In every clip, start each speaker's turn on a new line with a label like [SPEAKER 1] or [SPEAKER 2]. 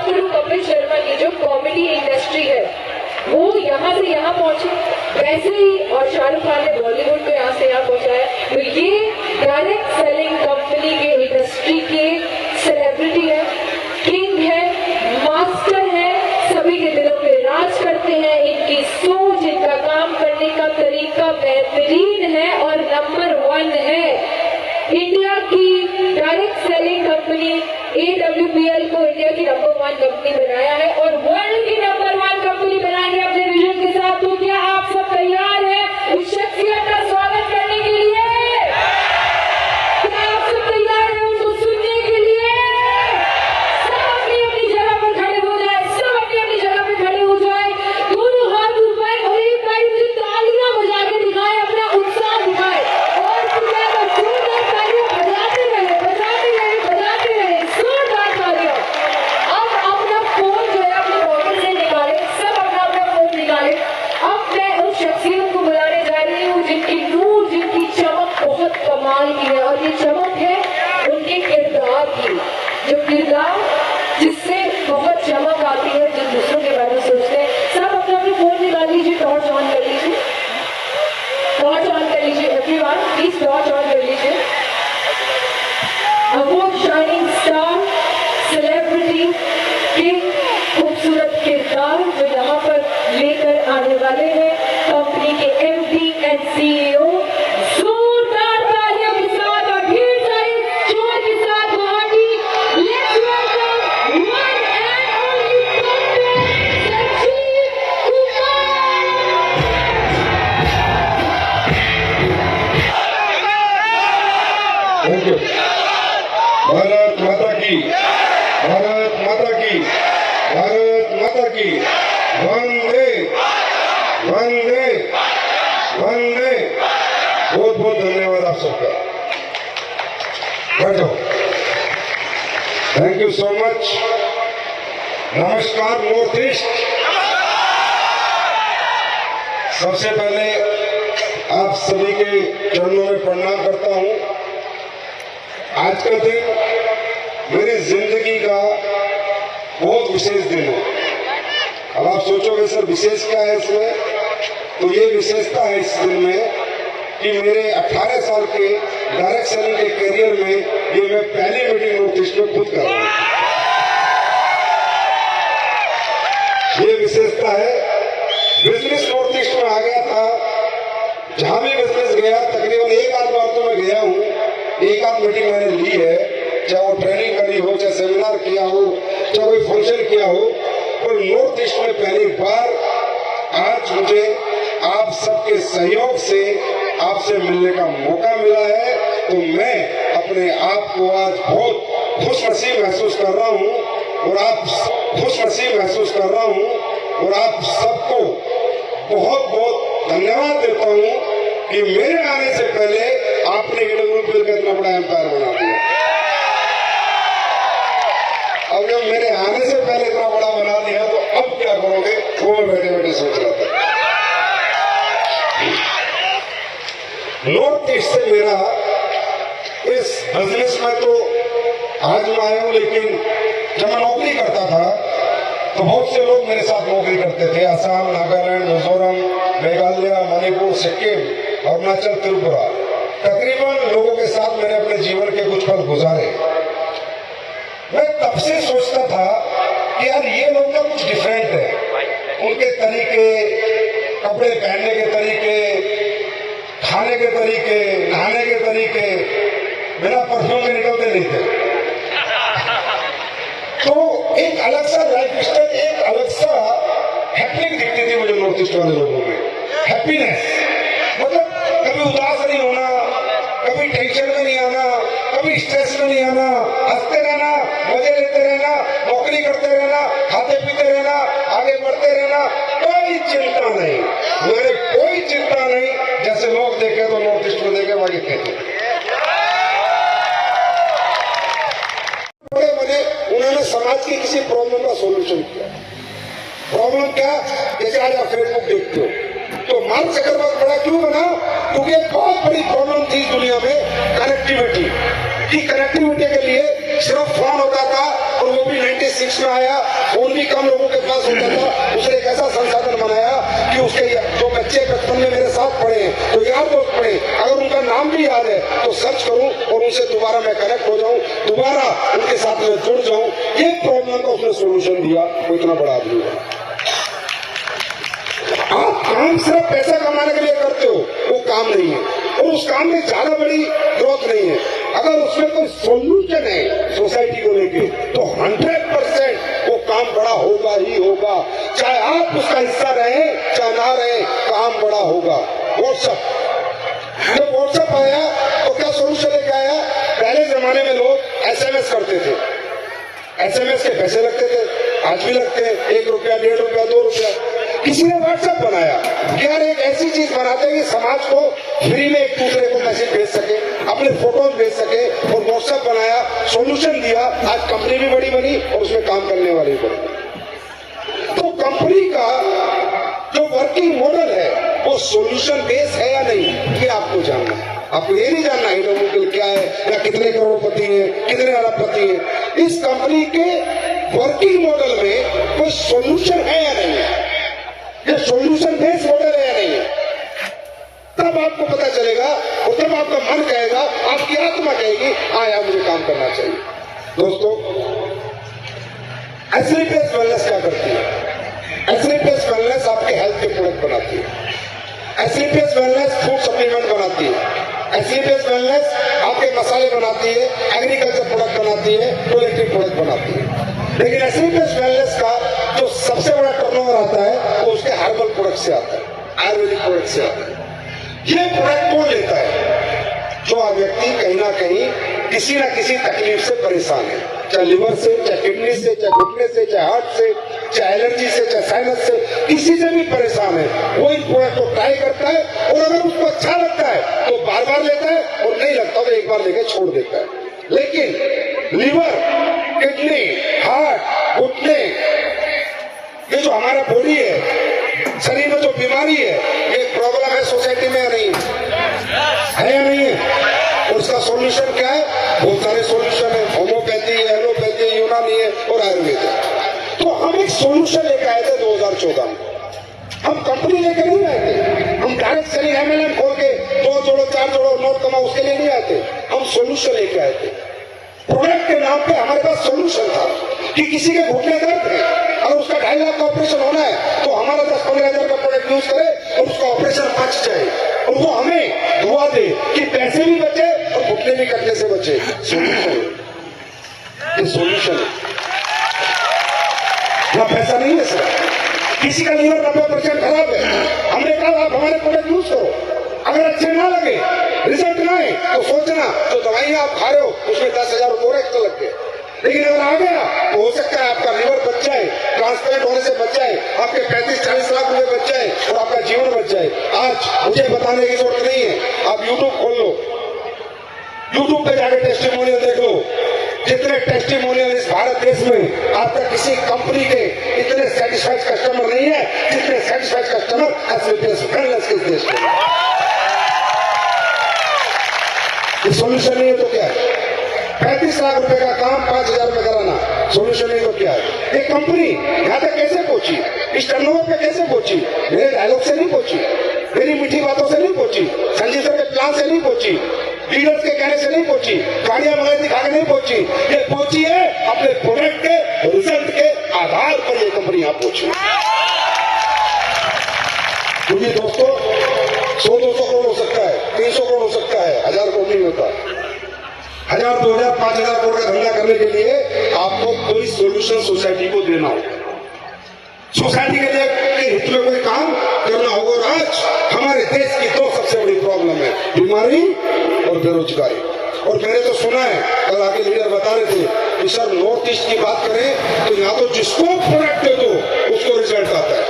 [SPEAKER 1] Doctor Kapil Sharma की जो comedy industry है वो यहाँ से यहाँ पहुंची, वैसे ही और शाहरुख खान ने बॉलीवुड को यहाँ से यहाँ पहुंचाया। तो ये डायरेक्ट सेलिंग कंपनी के इंडस्ट्री के सेलिब्रिटी है, किंग है, मास्टर है, सभी के दिलों पे राज करते हैं। इनकी सोच, इनका काम करने का तरीका बेहतरीन है और नंबर 1 है। इंडिया की डायरेक्ट सेलिंग कंपनी AWPL को इंडिया की नंबर 1 कंपनी बनाया है और वर्ल्ड की नंबर 1 कंपनी बनाएंगे अपने विजन के साथ। तो क्या आप सब तैयार हैं उस शख्सियत का स्वागत करने के लिए? क्या आप सब तैयार हैं उनको सुनने के लिए? सब अपनी अपनी जगह पर खड़े हो जाए, सब अपनी अपनी जगह पर खड़े हो जाए, दोनों हाथ ऊपर और एक बार मुझे तालियां बजा के दिखाए, अपना उत्साह दिखाए और जोरदार तालियां बजाते रहे, बजाते रहे, बजाते रहे, जोरदार तालियां। अब अपना फोन जो है अपने पॉकेट से निकाले, सब अपना अपना फोन निकाले। अब मैं उस शख्सियत को बुलाने जा रही हूँ जिनकी नूर, जिनकी चमक बहुत कमाल की है और ये चमक है उनके किरदार की, जो किरदार जिससे बहुत चमक आती है, जो दूसरों के बारे में सोचते हैं। सब अपना अपना फोन निकाल लीजिए, टॉर्च ऑन कर लीजिए, टॉर्च ऑन कर लीजिए, एवरीवन प्लीज टॉर्च ऑन कर लीजिए। अब वो शाइनिंग स्टार, सेलिब्रिटी, किंग, खूबसूरत किरदार जो यहाँ पर लेकर आने वाले हैं कंपनी के MD एंड CEO, जोरदार तालियों के साथ और ढेर सारी जोर के साथ महाटी, let's welcome one and only Sanjeev Kumar.
[SPEAKER 2] Thank you. Bharat माता की, भारत माता की, भारत माता की, वंदे वंदे वंदे। बहुत बहुत धन्यवाद आप सबका। बैठो। Thank you so much. नमस्कार नॉर्थ ईस्ट। सबसे पहले आप सभी के चरणों में प्रणाम करता हूं। आज का दिन मेरी जिंदगी का बहुत विशेष दिन है। अब आप सोचोगे सर विशेष क्या है इसमें? तो ये विशेषता है इस दिन में कि मेरे 18 साल के डायरेक्ट सेलिंग के करियर में ये मैं पहली मीटिंग नॉर्थ ईस्ट में खुद कर रहा हूँ। ये विशेषता है। बिजनेस नॉर्थ ईस्ट में आ गया था, जहां भी बिजनेस गया तकरीबन एक आध बार तो मैं गया हूँ, एक आध मीटिंग मैंने ली है, चाहे वो ट्रेनिंग करी हो, चाहे सेमिनार किया हो, चाहे कोई फंक्शन किया हो, पर नॉर्थ ईस्ट में पहली बार आज मुझे आप सबके सहयोग से आपसे मिलने का मौका मिला है। तो मैं अपने आप को आज बहुत खुशनसीब महसूस कर रहा हूँ और आप खुशनसीब महसूस कर रहा हूँ और आप सबको बहुत बहुत धन्यवाद देता हूँ कि मेरे आने से पहले आपने AWPL का इतना बड़ा एम्पायर बना दिया। अब जब मेरे आने से पहले इतना बड़ा बना दिया तो अब क्या करोगे, वो मैं बैठे बैठे सोच रहा था। नॉर्थ ईस्ट से मेरा इस बिजनेस में तो आज मैं आया हूं, लेकिन जब मैं नौकरी करता था तो बहुत से लोग मेरे साथ नौकरी करते थे। असम, नागालैंड, मिजोरम, मेघालय, मणिपुर, सिक्किम, अरुणाचल, त्रिपुरा, तकरीबन लोगों के साथ मैंने अपने जीवन के कुछ पल गुजारे। मैं तब से सोचता था कि यार ये लोग का कुछ डिफरेंट है, उनके तरीके, कपड़े पहनने के तरीके, खाने के तरीके, नहाने के तरीके बिना परफ्यूम के निकलते नहीं थे। तो एक अलग सा लाइफ स्टाइल, एक अलग सा हैपनिंग दिखती थी मुझे नॉर्थ ईस्ट वाले लोगों में। हैप्पीनेस मतलब कभी उदास नहीं होना, कभी टेंशन में नहीं आना, कभी स्ट्रेस में नहीं आना, हंसते रहना, मजे लेते रहना, नौकरी करते रहना, खाते पीते रहना, आगे बढ़ते रहना, कोई चिंता नहीं। मेरे कोई चिंता नहीं। जैसे लोग देखे तो नॉर्थ ईस्ट को देखे, बाकी कहते बड़े बड़े उन्होंने समाज की किसी प्रॉब्लम का सोल्यूशन किया। प्रॉब्लम क्या? जैसे आज आप फेसबुक देखते हो तो मार्क जकरबर्ग बड़ा क्यों बना? क्योंकि एक बहुत बड़ी प्रॉब्लम थी दुनिया में, कनेक्टिविटी की। कनेक्टिविटी के लिए सिर्फ फोन होता था और वो भी 96 2006 में आया, फोन भी कम लोगों के पास होता था। उसने एक ऐसा संसाधन बनाया कि उसके जो बच्चे बचपन में मेरे साथ पढ़े हैं, तो यार दोस्त पढ़े, अगर उनका नाम भी याद है तो सर्च करूं और उनसे दोबारा मैं कनेक्ट हो जाऊं, दोबारा उनके साथ में जुड़ जाऊं। ये प्रॉब्लम का उसने सोल्यूशन दिया। वो इतना बड़ा आदमी है। आप काम सिर्फ पैसा कमाने के लिए करते हो, वो काम नहीं है, और उस काम में ज्यादा बड़ी ग्रोथ नहीं है। अगर उसमें कोई सोल्यूशन है सोसाइटी को लेके, तो 100% वो काम बड़ा होगा ही होगा। चाहे आप उसका हिस्सा रहे चाहे ना रहे, काम बड़ा होगा। व्हाट्सएप, जब व्हाट्सएप आया तो क्या सोल्यूशन लेके आया? पहले जमाने में लोग SMS करते थे, SMS के पैसे लगते थे, आज भी लगते हैं, 1 रुपया, 1.5 रुपया, 2 रुपया। किसी ने व्हाट्सएप बनाया, यार एक ऐसी चीज बनाते हैं कि समाज को फ्री में एक दूसरे को मैसेज भेज सके, अपने फोटोज भेज सके, और व्हाट्सएप बनाया, सॉल्यूशन दिया। आज कंपनी भी बड़ी बनी और उसमें काम करने वाले भी बने। तो कंपनी का जो वर्किंग मॉडल है वो सॉल्यूशन बेस है या नहीं, ये आपको जानना है। आपको ये नहीं जानना है क्या है, या कितने करोड़पति है, कितने अरबपति है। इस कंपनी के वर्किंग मॉडल में कोई सॉल्यूशन है या नहीं है, ये सॉल्यूशन बेस्ड मॉडल है या नहीं है, तब आपको पता चलेगा। और तब आपका मन कहेगा, आपकी आत्मा कहेगी, हाँ यार मुझे काम करना चाहिए। दोस्तों, एसलीपेस वेलनेस क्या करती है? एसलीपेस वेलनेस आपके हेल्थ के प्रोडक्ट बनाती है। एसलीपेस वेलनेस फूड सप्लीमेंट बनाती है। एसलीपेस वेलनेस आपके मसाले बनाती है, एग्रीकल्चर प्रोडक्ट बनाती है, टॉयलेटरी प्रोडक्ट बनाती है। लेकिन एसलीपेस वेलनेस का जो सबसे बड़ा टर्नओवर आता है वो उसके हर्बल प्रोडक्ट से आता है, आयुर्वेदिक प्रोडक्ट से आता है। ये प्रोडक्ट कौन लेता है? जो व्यक्ति कहीं ना कहीं किसी ना किसी तकलीफ से परेशान है, चाहे लिवर से, चाहे किडनी से, चाहे घुटने से, चाहे हार्ट से, चाहे एलर्जी से, चाहे साइनस से, किसी से भी परेशान है, वो इन प्रोडक्ट को ट्राई करता है, और अगर उसको अच्छा लगता है तो बार बार लेता है, और नहीं लगता तो एक बार लेकर छोड़ देता है। लेकिन लिवर, किडनी, हार्ट, घुटने, ये जो हमारा बॉडी है, शरीर में जो बीमारी है, ये प्रॉब्लम है सोसाइटी में या नहीं है या नहीं है? और उसका सॉल्यूशन क्या है? बहुत सारे सॉल्यूशन है, होम्योपैथी है, एलोपैथी है, यूनानी है और आयुर्वेद है। तो हम एक सॉल्यूशन लेकर आए थे 2014 में। हम कंपनी लेकर नहीं आए थे, हम डायरेक्ट सेलिंग MLM खोल के 2 जोड़ो 4 जोड़ो नोट कमाओ उसके लिए नहीं आए थे। हम सॉल्यूशन लेके आए थे। प्रोडक्ट के नाम पे हमारे पास सॉल्यूशन था कि किसी के घुटने दर्द है, अगर उसका 2.5 लाख का ऑपरेशन होना है तो हमारा 10-15 हजार का प्रोडक्ट यूज करे और उसका ऑपरेशन बच जाए, और वो हमें दुआ दे कि पैसे भी बचे और घुटने भी कटने से बचे। सॉल्यूशन, ये सॉल्यूशन है। यहाँ पैसा नहीं है सर। किसी का लीवर 90% खराब है, हमने कहा आप हमारे प्रोडक्ट यूज करो, अगर अच्छे ना लगे, रिजल्ट ना आए तो सोचना जो दवाइयां आप खा रहे हो उसमें 10,000 रुपये एक्स्ट्रा लग गए। लेकिन अगर आ गया तो हो सकता है आपका लीवर बच जाए, ट्रांसप्लांट होने से बच जाए, आपके 35-40 लाख रुपए बच जाए और आपका जीवन बच जाए। आज मुझे बताने की जरूरत नहीं है, आप यूट्यूब खोल लो, यूट्यूब पे जाकर टेस्टिमोनियल देख लो। जितने टेस्टिमोनियल इस भारत देश में आज तक किसी कंपनी के इतने सेटिस्फाइड कस्टमर नहीं है जितने सेटिस्फाइड कस्टमर एसलीपेस वेलनेस के देश में। ये सॉल्यूशन नहीं है तो क्या है? 35 लाख रुपए का काम 5,000 में कराना सॉल्यूशन नहीं तो क्या है? एक कंपनी यहाँ तक कैसे पहुंची, इस टर्नओवर पे कैसे पहुंची? मेरे डायलॉग से नहीं पहुंची, मेरी मीठी बातों से नहीं पहुंची, संजय सर के प्लान से नहीं पहुंची, लीडर्स के कहने से नहीं पहुंची, गाड़ियां मगर दिखा के नहीं पहुंची। ये पहुंची है अपने प्रोडक्ट के रिजल्ट के आधार पर। ये कंपनी यहाँ पहुंची क्योंकि दोस्तों 100-200 करोड़ हो सकता है, 300 करोड़ हो सकता है, 1000 करोड़ नहीं होता। 1000, 2000, 5000 करोड़ का धंधा करने के लिए आपको कोई सॉल्यूशन सोसाइटी को देना होगा, सोसाइटी के लिए हित में कोई काम करना होगा। और आज हमारे देश की 2 सबसे बड़ी प्रॉब्लम है, बीमारी और बेरोजगारी। और मैंने तो सुना है, कल आके लीडर बता रहे थे कि सर नॉर्थ ईस्ट की बात करें तो यहाँ तो जिसको प्रोडक्ट दे दो उसको रिजल्ट आता है,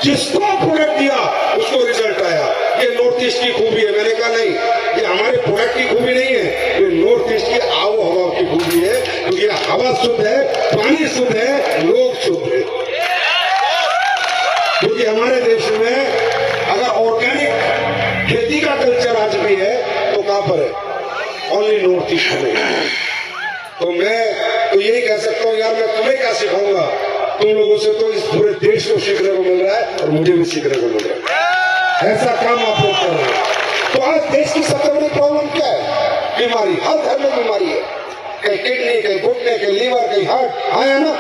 [SPEAKER 2] जिसको प्रोडक्ट दिया उसको रिजल्ट आया। ये नॉर्थ ईस्ट की खूबी है। मैंने कहा नहीं, ये हमारे प्रोडक्ट की खूबी नहीं है, ये नॉर्थ ईस्ट की आबो हवा की खूबी है, क्योंकि हवा शुद्ध है, पानी शुद्ध है, लोग शुद्ध है। क्योंकि हमारे देश में अगर ऑर्गेनिक खेती का कल्चर आज भी है तो कहां पर है? ओनली नॉर्थ ईस्ट में। तो मैं तो यही कह सकता हूँ यार, मैं तुम्हें क्या सिखाऊंगा, तुम लोगों से तो इस पूरे देश को सीखने को मिल रहा है और मुझे भी सीखने को मिल रहा है। ऐसा काम आप लोग कर रहे हैं। तो आज देश की सबसे बड़ी प्रॉब्लम क्या है? बीमारी। हर घर में बीमारी है, कहीं किडनी, कहीं घुटने, कहीं लीवर, कहीं हार्ट। हाँ है ना?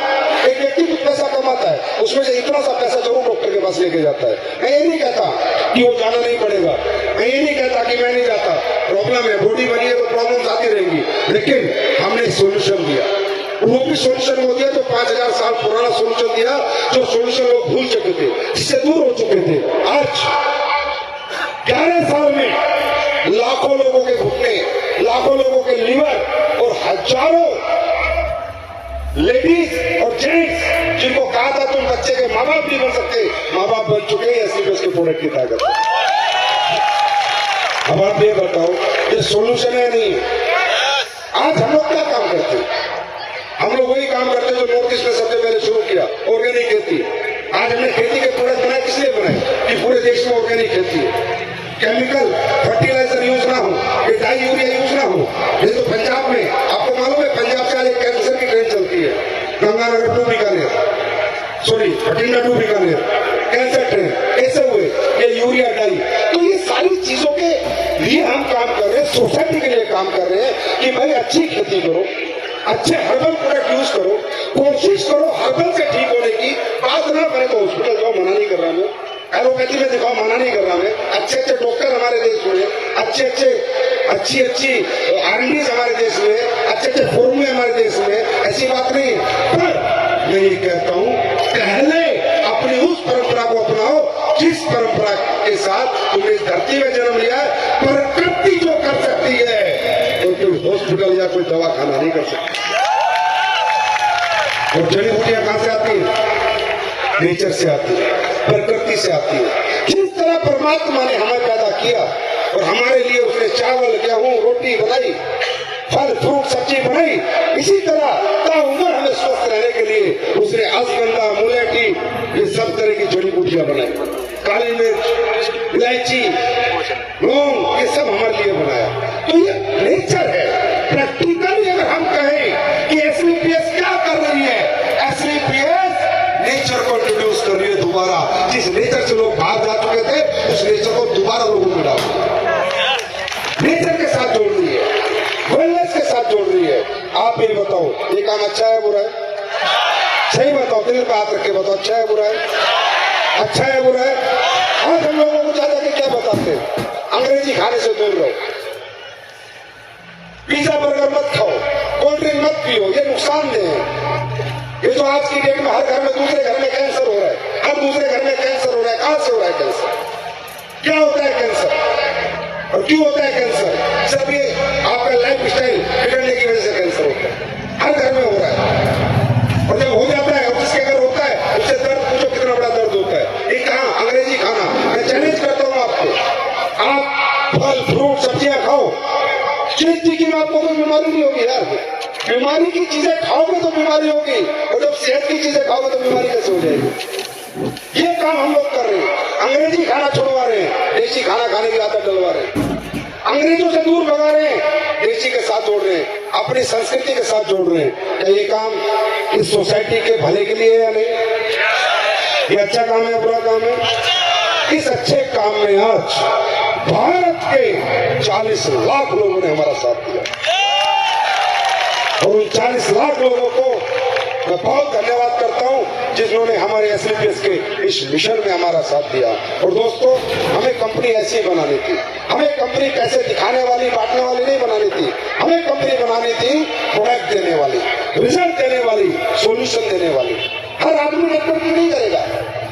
[SPEAKER 2] एक व्यक्ति कुछ पैसा कमाता है, उसमें से इतना सा पैसा जरूर डॉक्टर के पास लेके जाता है। मैं ये नहीं कहता कि वो जाना नहीं पड़ेगा, मैं ये नहीं कहता कि मैं नहीं जाता। प्रॉब्लम है, बॉडी बनी है तो प्रॉब्लम आती रहेंगी, लेकिन हमने सोल्यूशन दिया। वो भी सोल्यूशन वो दिया जो 5000 साल पुराना सोल्यूशन दिया, जो सोल्यूशन लोग भूल चुके थे, जिससे दूर हो चुके थे। आज 11 साल में लाखों लोगों के घुटने, लाखों लोगों के लीवर और हजारों लेडीज और जेंट्स जिनको कहा था तुम बच्चे के माँ बाप नहीं बन सकते, माँ बाप बन चुके हैं एसलीपीएस के प्रोडक्ट की ताकत। अब आप ये बताओ, ये सोल्यूशन है नहीं? आज हम लोग क्या काम करते हैं? हम लोग वही काम करते हैं जो नॉर्थ ईस्ट ने सबसे पहले शुरू किया, ऑर्गेनिक खेती। आज हमने खेती के प्रोडक्ट बनाए, किस लिए बनाए? कि पूरे देश में ऑर्गेनिक खेती है, केमिकल फर्टिलाइजर यूज ना हो, ये डाई यूरिया यूज ना हो। ये तो पंजाब में आपको मालूम है, पंजाब से एक कैंसर की ट्रेन चलती है, Ganganagar to Bikaner, sorry Bathinda to Bikaner cancer train. कैसे हुए? ये यूरिया डाई। तो ये सारी चीजों के लिए हम काम कर रहे हैं, सोसाइटी के लिए काम कर रहे हैं कि भाई अच्छी खेती करो, अच्छे हर्बल प्रोडक्ट यूज करो, कोशिश करो हर्बल से ठीक होने की। बात ना करे तो हॉस्पिटल जाओ, मना नहीं कर रहा मैं, एलोपैथी में दिखाओ, मना नहीं कर रहा मैं। अच्छे अच्छे डॉक्टर हमारे देश में, अच्छी R&Ds हमारे देश में, अच्छे फॉर्मूले हमारे देश में, ऐसी बात नहीं है। पर मैं ये कहता हूँ, पहले अपनी उस परंपरा को अपनाओ जिस परंपरा के साथ तुमने इस धरती में जन्म लिया है। प्रकृति जो कर सकती है तो कोई हॉस्पिटल या कोई दवाखाना नहीं कर सकता। और जड़ी बूटियां कहां से आती है? नेचर से आती है, प्रकृति से आती है। जिस तरह परमात्मा ने हमें पैदा किया और हमारे लिए उसने चावल, गेहूं, रोटी बनाई, फल फ्रूट सब्जी बनाई, इसी तरह ताउम्र हमें स्वस्थ रहने के लिए उसने अश्वगंधा, मुलेठी, ये सब तरह की जड़ी बूटियां बनाई, काली मिर्च, इलायची, लौंग, ये सब हमारे लिए बनाया। तो ये नेचर है। प्रैक्टिकली अगर हम कहें कि एसलीपीएस क्या कर रही है, एसलीपीएस नेचर को इंट्रोड्यूस कर रही है दोबारा। जिस नेचर से लोग बाहर जा चुके थे, उस नेचर को दोबारा लोगों में डाल नेचर के साथ जोड़ रही है, वेलनेस के साथ जोड़ रही है। आप ये बताओ, ये काम अच्छा है बुरा है? सही बताओ, दिल पे हाथ रख के बताओ, अच्छा है बुरा है? अच्छा है बुरा है? आज हम लोगों को ज्यादा के क्या बताते हैं? अंग्रेजी खाने से दूर रहो, पिज्जा बर्गर मत खाओ, कोल्ड ड्रिंक मत पियो, ये नुकसानदेह है। ये जो आज की डेट में हर घर में, दूसरे घर में कैंसर हो रहा है, हर दूसरे घर में कैंसर हो रहा है। कहां से हो रहा है कैंसर? क्या होता है कैंसर और क्यों होता है कैंसर? सब ये आपका लाइफ स्टाइल बिगड़ने की वजह से कैंसर होता है, हर घर में हो रहा है। और जब हो जाता है, जिसके अगर होता है उससे दर्द पूछो कितना बड़ा दर्द होता है। ये कहां? अंग्रेजी खाना। मैं चैलेंज करता हूं आपको, आप फल फ्रूट सब्जियां खाओ, जिस चीज की आपको कोई बीमारी नहीं होगी यार। बीमारी की चीजें खाओगे तो बीमारी होगी, और जब सेहत की चीजें खाओगे तो बीमारी कैसे हो जाएगी? ये काम हम लोग कर रहे हैं। अंग्रेजी खाना छुड़वा रहे हैं, देसी खाना खाने की आदत डलवा रहे हैं, अंग्रेजों से दूर भगा रहे हैं, देसी के साथ जोड़ रहे हैं, अपनी संस्कृति के साथ जोड़ रहे हैं। क्या ये काम इस सोसाइटी के भले के लिए है या नहीं? ये अच्छा काम है, बुरा काम है? इस अच्छे काम में आज भारत के 40 लाख लोगों ने हमारा साथ दिया, और उन 40 लाख लोगों को मैं बहुत धन्यवाद करता हूं जिन्होंने हमारे एसलीपीएस के इस मिशन में हमारा साथ दिया। और दोस्तों, हमें कंपनी ऐसी बनानी थी, हमें कंपनी पैसे दिखाने वाली, बांटने वाली नहीं बनानी थी। हमें कंपनी बनानी थी प्रोडक्ट देने वाली, रिजल्ट देने वाली, सॉल्यूशन देने वाली। हर आदमी नेटवर्किंग नहीं करेगा,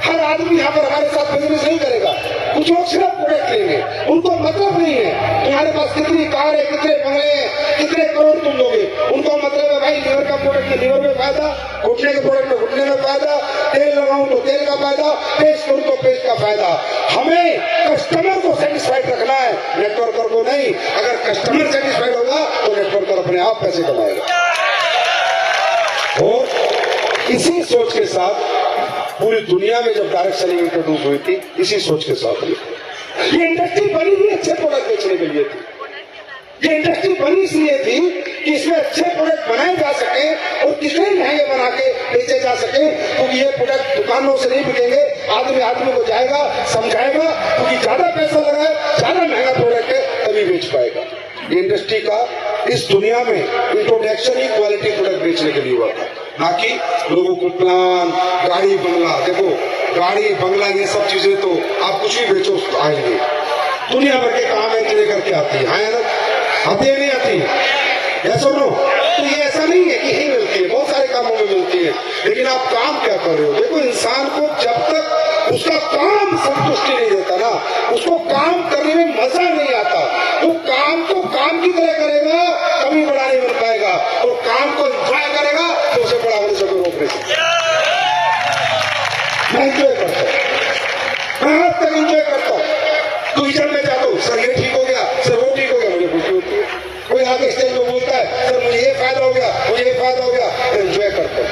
[SPEAKER 2] हर आदमी यहाँ पर हमारे साथ बिजनेस नहीं करेगा। कुछ लोग सिर्फ प्रोडक्ट लेंगे, उनको मतलब नहीं है तुम्हारे पास कितनी कार है, कितने बंगले हैं, कितने करोड़ तुम दोगे। उनको मतलब है भाई लीवर का प्रोडक्ट में लीवर में फायदा, घुटने के प्रोडक्ट में घुटने में फायदा, तेल लगाऊं तो तेल का फायदा, पेस्ट करूं तो पेस्ट का फायदा। हमें कस्टमर को सेटिस्फाइड रखना है, नेटवर्कर को नहीं। अगर कस्टमर सेटिस्फाइड होगा तो नेटवर्कर अपने आप पैसे कमाएगा। और इसी सोच के साथ पूरी दुनिया में जब डायरेक्ट सेलिंग इंट्रोड्यूस हुई थी, इसी सोच के साथ ये इंडस्ट्री बनी हुई अच्छे प्रोडक्ट बेचने के लिए थी। ये इंडस्ट्री बनी इसलिए थी कि इसमें अच्छे प्रोडक्ट बनाए जा सके और कितने महंगे बना के बेचे जा सके, क्योंकि ये प्रोडक्ट दुकानों से नहीं बिकेंगे, आदमी आदमी को जाएगा समझाएगा, क्योंकि ज्यादा पैसा लगाए, ज्यादा महंगा प्रोडक्ट है तभी बेच पाएगा। ये इंडस्ट्री का इस दुनिया में इंट्रोडक्शन ही क्वालिटी प्रोडक्ट बेचने के लिए हुआ था, ना कि लोगों को प्लान, गाड़ी बंगला। देखो गाड़ी बंगला ये सब चीजें तो आप कुछ भी बेचो तो आएंगे, दुनिया भर के काम है करके आती है ना, आती है नहीं आती, ऐसा नो। तो ये ऐसा नहीं है कि यही मिलती है, बहुत सारे कामों में मिलती है, लेकिन आप काम क्या कर रहे हो। देखो इंसान को जब तक उसका काम संतुष्टि नहीं देता ना, उसको काम करने में मजा नहीं आता, तो काम को काम की तरह करेगा कभी बड़ा नहीं बन पाएगा, और काम को एंजॉय करेगा तो उसे बड़ा होने से कोई रोक नहीं सकता। मैं एंजॉय करता हूँ, मैं आज तक एंजॉय करता हूँ। तो किचन में जाता हूँ, सर ये ठीक हो गया, सर वो ठीक हो गया, मुझे खुशी होती है। कोई आगे स्टेज में बोलता है सर मुझे ये फायदा हो गया, मुझे ये फायदा हो गया, मैं एंजॉय करता हूँ।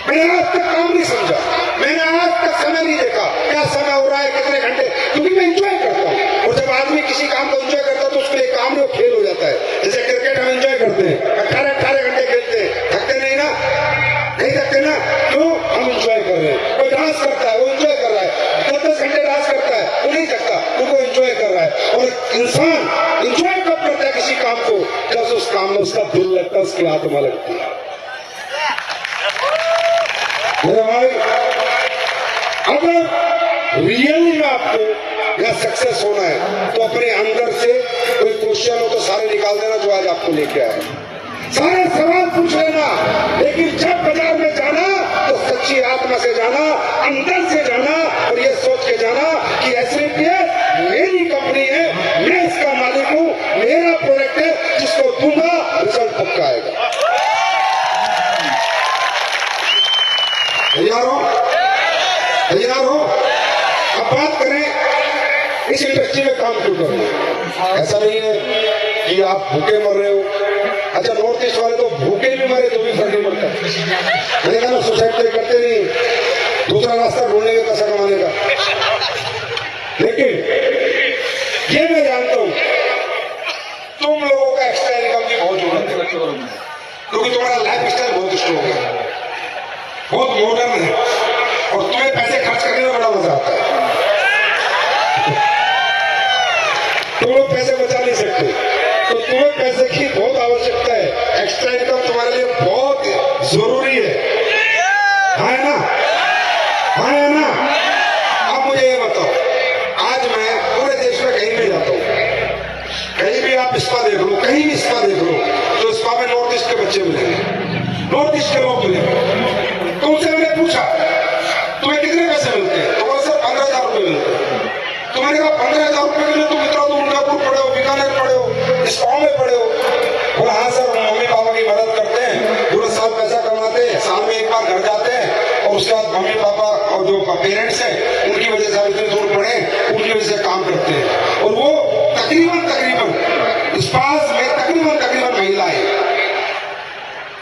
[SPEAKER 2] मैंने आज तक काम नहीं समझा, मैंने आज तक समय नहीं देखा क्या समय हो रहा है, कितने घंटे, क्योंकि मैं एंजॉय करता हूँ। और जब आदमी किसी काम को एंजॉय करता है तो उसके लिए काम में खेल हो जाता है। जैसे क्रिकेट हम एंजॉय करते हैं, 18-18 घंटे खेलते हैं, थकते नहीं ना, नहीं थकते ना, क्यों? हम एंजॉय कर रहे हैं। कोई डांस करता है, वो एंजॉय कर रहा है, 10-10 घंटे डांस करता है, वो नहीं थकता, वो एंजॉय कर रहा है। और इंसान एंजॉय कब करता है किसी काम को? जब उस काम में उसका दिल लगता है, उसकी आत्मा लगती है। मेरे भाई, अगर रियली में आपको या सक्सेस होना है तो अपने अंदर से कोई क्वेश्चन हो तो सारे निकाल देना जो आज आपको लेके आए, सारे सवाल पूछ लेना, लेकिन जब बाजार में जाना तो सच्ची आत्मा से जाना, अंदर से जाना, और ये सोच के जाना कि एसवीपीएस मेरी कंपनी है, मैं इसका मालिक हूं, मेरा प्रोडक्ट है, जिसको दूंगा रिजल्ट पक्का आएगा। तैयार हो? तैयार हो? अब बात करें इस इंडस्ट्री में काम क्यों कर रहे हो। ऐसा नहीं है कि आप भूखे मर रहे हो। अच्छा, नॉर्थ ईस्ट वाले तो भूखे भी मरे तो भी फर्क नहीं पड़ता। मैंने कहा ना, सुसाइड तो करते नहीं, दूसरा रास्ता ढूंढेंगे पैसा कमाने का। लेकिन ये मैं जानता हूं तुम लोगों का एक्स्ट्रा इनकम की बहुत जरूरत है, क्योंकि तुम्हारा लाइफ स्टाइल बहुत स्ट्रॉन्ग है, बहुत मॉडर्न है, और तुम्हें पैसे खर्च करने में बड़ा मजा आता है। तुम लोग पैसे बचा नहीं सकते, तो तुम्हें पैसे की बहुत आवश्यकता है। एक्स्ट्रा इनकम तुम्हारे लिए बहुत जरूरी है, हाँ है ना? हाँ है ना? अब मुझे ये बताओ, आज मैं पूरे देश में कहीं भी जाता हूँ, कहीं भी आप स्पा देख लो, कहीं भी स्पा देख लो, तो स्पा में नॉर्थ ईस्ट के बच्चे मिलेंगे, नॉर्थ ईस्ट के लोग मिलेंगे। तो उनसे मैंने पूछा तुम्हें कितने पैसे मिलते हैं? तो बोला सर 15,000 रुपए मिलते हैं। तो मैंने कहा 15,000 रुपए के लिए तुम इतना दूर उदयपुर पढ़े हो, बीकानेर पढ़े हो, इस गाँव में पढ़े हो? बोला हाँ सर, मम्मी पापा की मदद करते हैं, पूरे साल पैसा कमाते हैं, साल में एक बार घर जाते हैं, और उसके बाद मम्मी पापा और जो पेरेंट्स हैं उनकी वजह से इतने दूर पढ़े, उनकी वजह से काम करते हैं। और वो तकरीबन इस पास में तकरीबन महिलाएं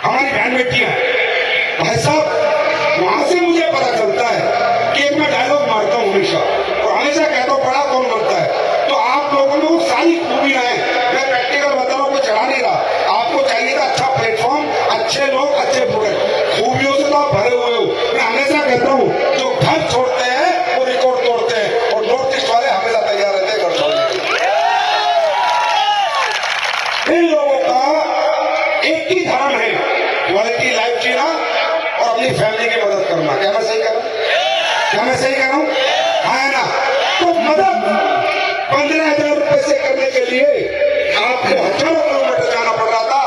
[SPEAKER 2] हमारी बहन बेटियां हैं। भाई साहब, वहां से मुझे पता चलता है कि एक मैं डायलॉग मारता हूं हमेशा, और हमेशा कहता हूं बड़ा कौन बनता है। तो आप लोगों में वो सारी खूबियां हैं, मैं प्रैक्टिकल बता रहा हूं, कोई चढ़ा नहीं रहा। आपको चाहिए था अच्छा प्लेटफॉर्म, अच्छे लोग, अच्छे प्रोडक्ट, खूबियों से तो आप भरे हुए हो। मैं हमेशा कहता हूं जो घर छोड़ते हैं वो रिकॉर्ड तोड़ते हैं, और नॉर्थ ईस्ट वाले हमेशा तैयार रहते हैं घर छोड़ने के लिए। इन लोगों का एक ही धर्म है, क्वालिटी लाइफ जीना और अपनी फैमिली की मदद करना। क्या मैं सही कर रहा हूं? क्या मैं सही कर रहा हूं? हाँ है ना? तो मदद 15,000 रुपए से करने के लिए आपको हजारों किलोमीटर जाना पड़ रहा था।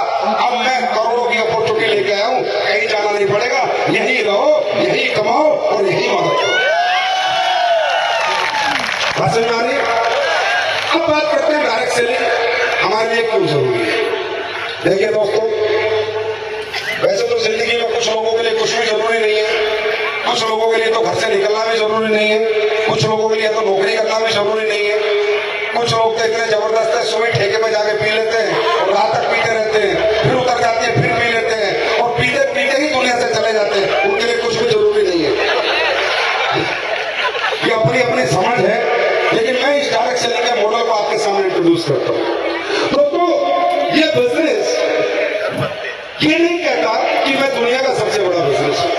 [SPEAKER 2] अब मैं करोड़ों की अपॉर्चुनिटी लेके आया हूं, कहीं जाना नहीं पड़ेगा, यही रहो, यही कमाओ और यही मदद करो। बात समझ में आ रही है? अब बात करते हैं डायरेक्ट सेलिंग हमारे लिए क्यों जरूरी है। देखिए दोस्तों, वैसे तो जिंदगी में कुछ लोगों के लिए कुछ भी जरूरी नहीं है, कुछ लोगों के लिए तो घर से निकलना भी जरूरी नहीं है, कुछ लोगों के लिए तो नौकरी करना भी जरूरी नहीं है, कुछ लोग तो इतने जबरदस्त है, सुबह ठेके में जाके पी लेते हैं और रात तक पीते रहते हैं, फिर उतर जाती है, फिर पी लेते हैं, और पीते पीते ही दुनिया से चले जाते हैं। उनके लिए कुछ भी जरूरी नहीं है, ये अपनी अपनी समझ है। लेकिन मैं इस डायरेक्ट सेलिंग के मॉडल को आपके सामने इंट्रोड्यूस करता हूँ। दोस्तों, ये बिजनेस ये नहीं कहता कि मैं दुनिया का सबसे बड़ा बिजनेस हूं।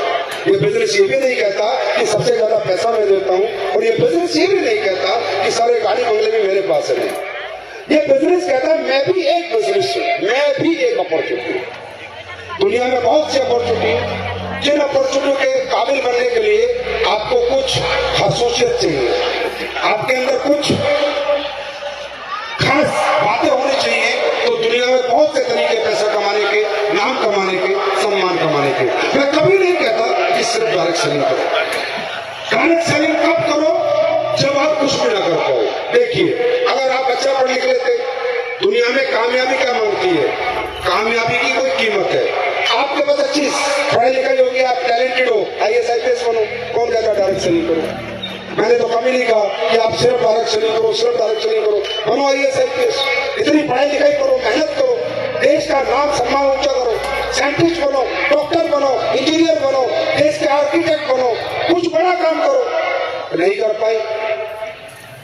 [SPEAKER 2] ये बिजनेस ये भी नहीं कहता कि सबसे ज्यादा पैसा मैं देता हूं। और ये बिजनेस ये भी नहीं कहता कि सारे गाड़ी बंगले भी मेरे पास है। नहीं, ये बिजनेस कहता है मैं भी एक बिजनेस हूं, मैं भी एक अपॉर्चुनिटी हूं। दुनिया में बहुत सी अपॉर्चुनिटी है, जिन अपॉर्चुनिटी के काबिल बनने के लिए आपको कुछ खासियत चाहिए, आपके अंदर कुछ खास बातें होनी चाहिए। तो दुनिया में बहुत से तरीके पैसा कमाने के, नाम कमाने के, सम्मान कमाने के। मैं कभी नहीं कहता कि सिर्फ डायरेक्ट सेलिंग करो। डायरेक्ट सेलिंग कब करो? जब आप कुछ भी ना कर पाओ। देखिए, अगर आप अच्छा पढ़ लिख लेते, दुनिया में कामयाबी क्या मांगती है? कामयाबी की कोई कीमत है। आपके पास अच्छी पढ़ाई लिखाई होगी, आप टैलेंटेड हो, IAS IPS बनो, कौन कहता डायरेक्ट सेलिंग करो? मैंने तो कभी नहीं कहा कि आप सिर्फ डायरेक्ट सेलिंग करो, सिर्फ डायरेक्ट सेलिंग करो। बनो IAS IPS, इतनी पढ़ाई लिखाई करो, मेहनत करो, देश का नाम सम्मान ऊंचा करो, साइंटिस्ट बनो, डॉक्टर बनो, इंजीनियर बनो, देश के आर्किटेक्ट बनो, कुछ बड़ा काम करो। नहीं कर पाए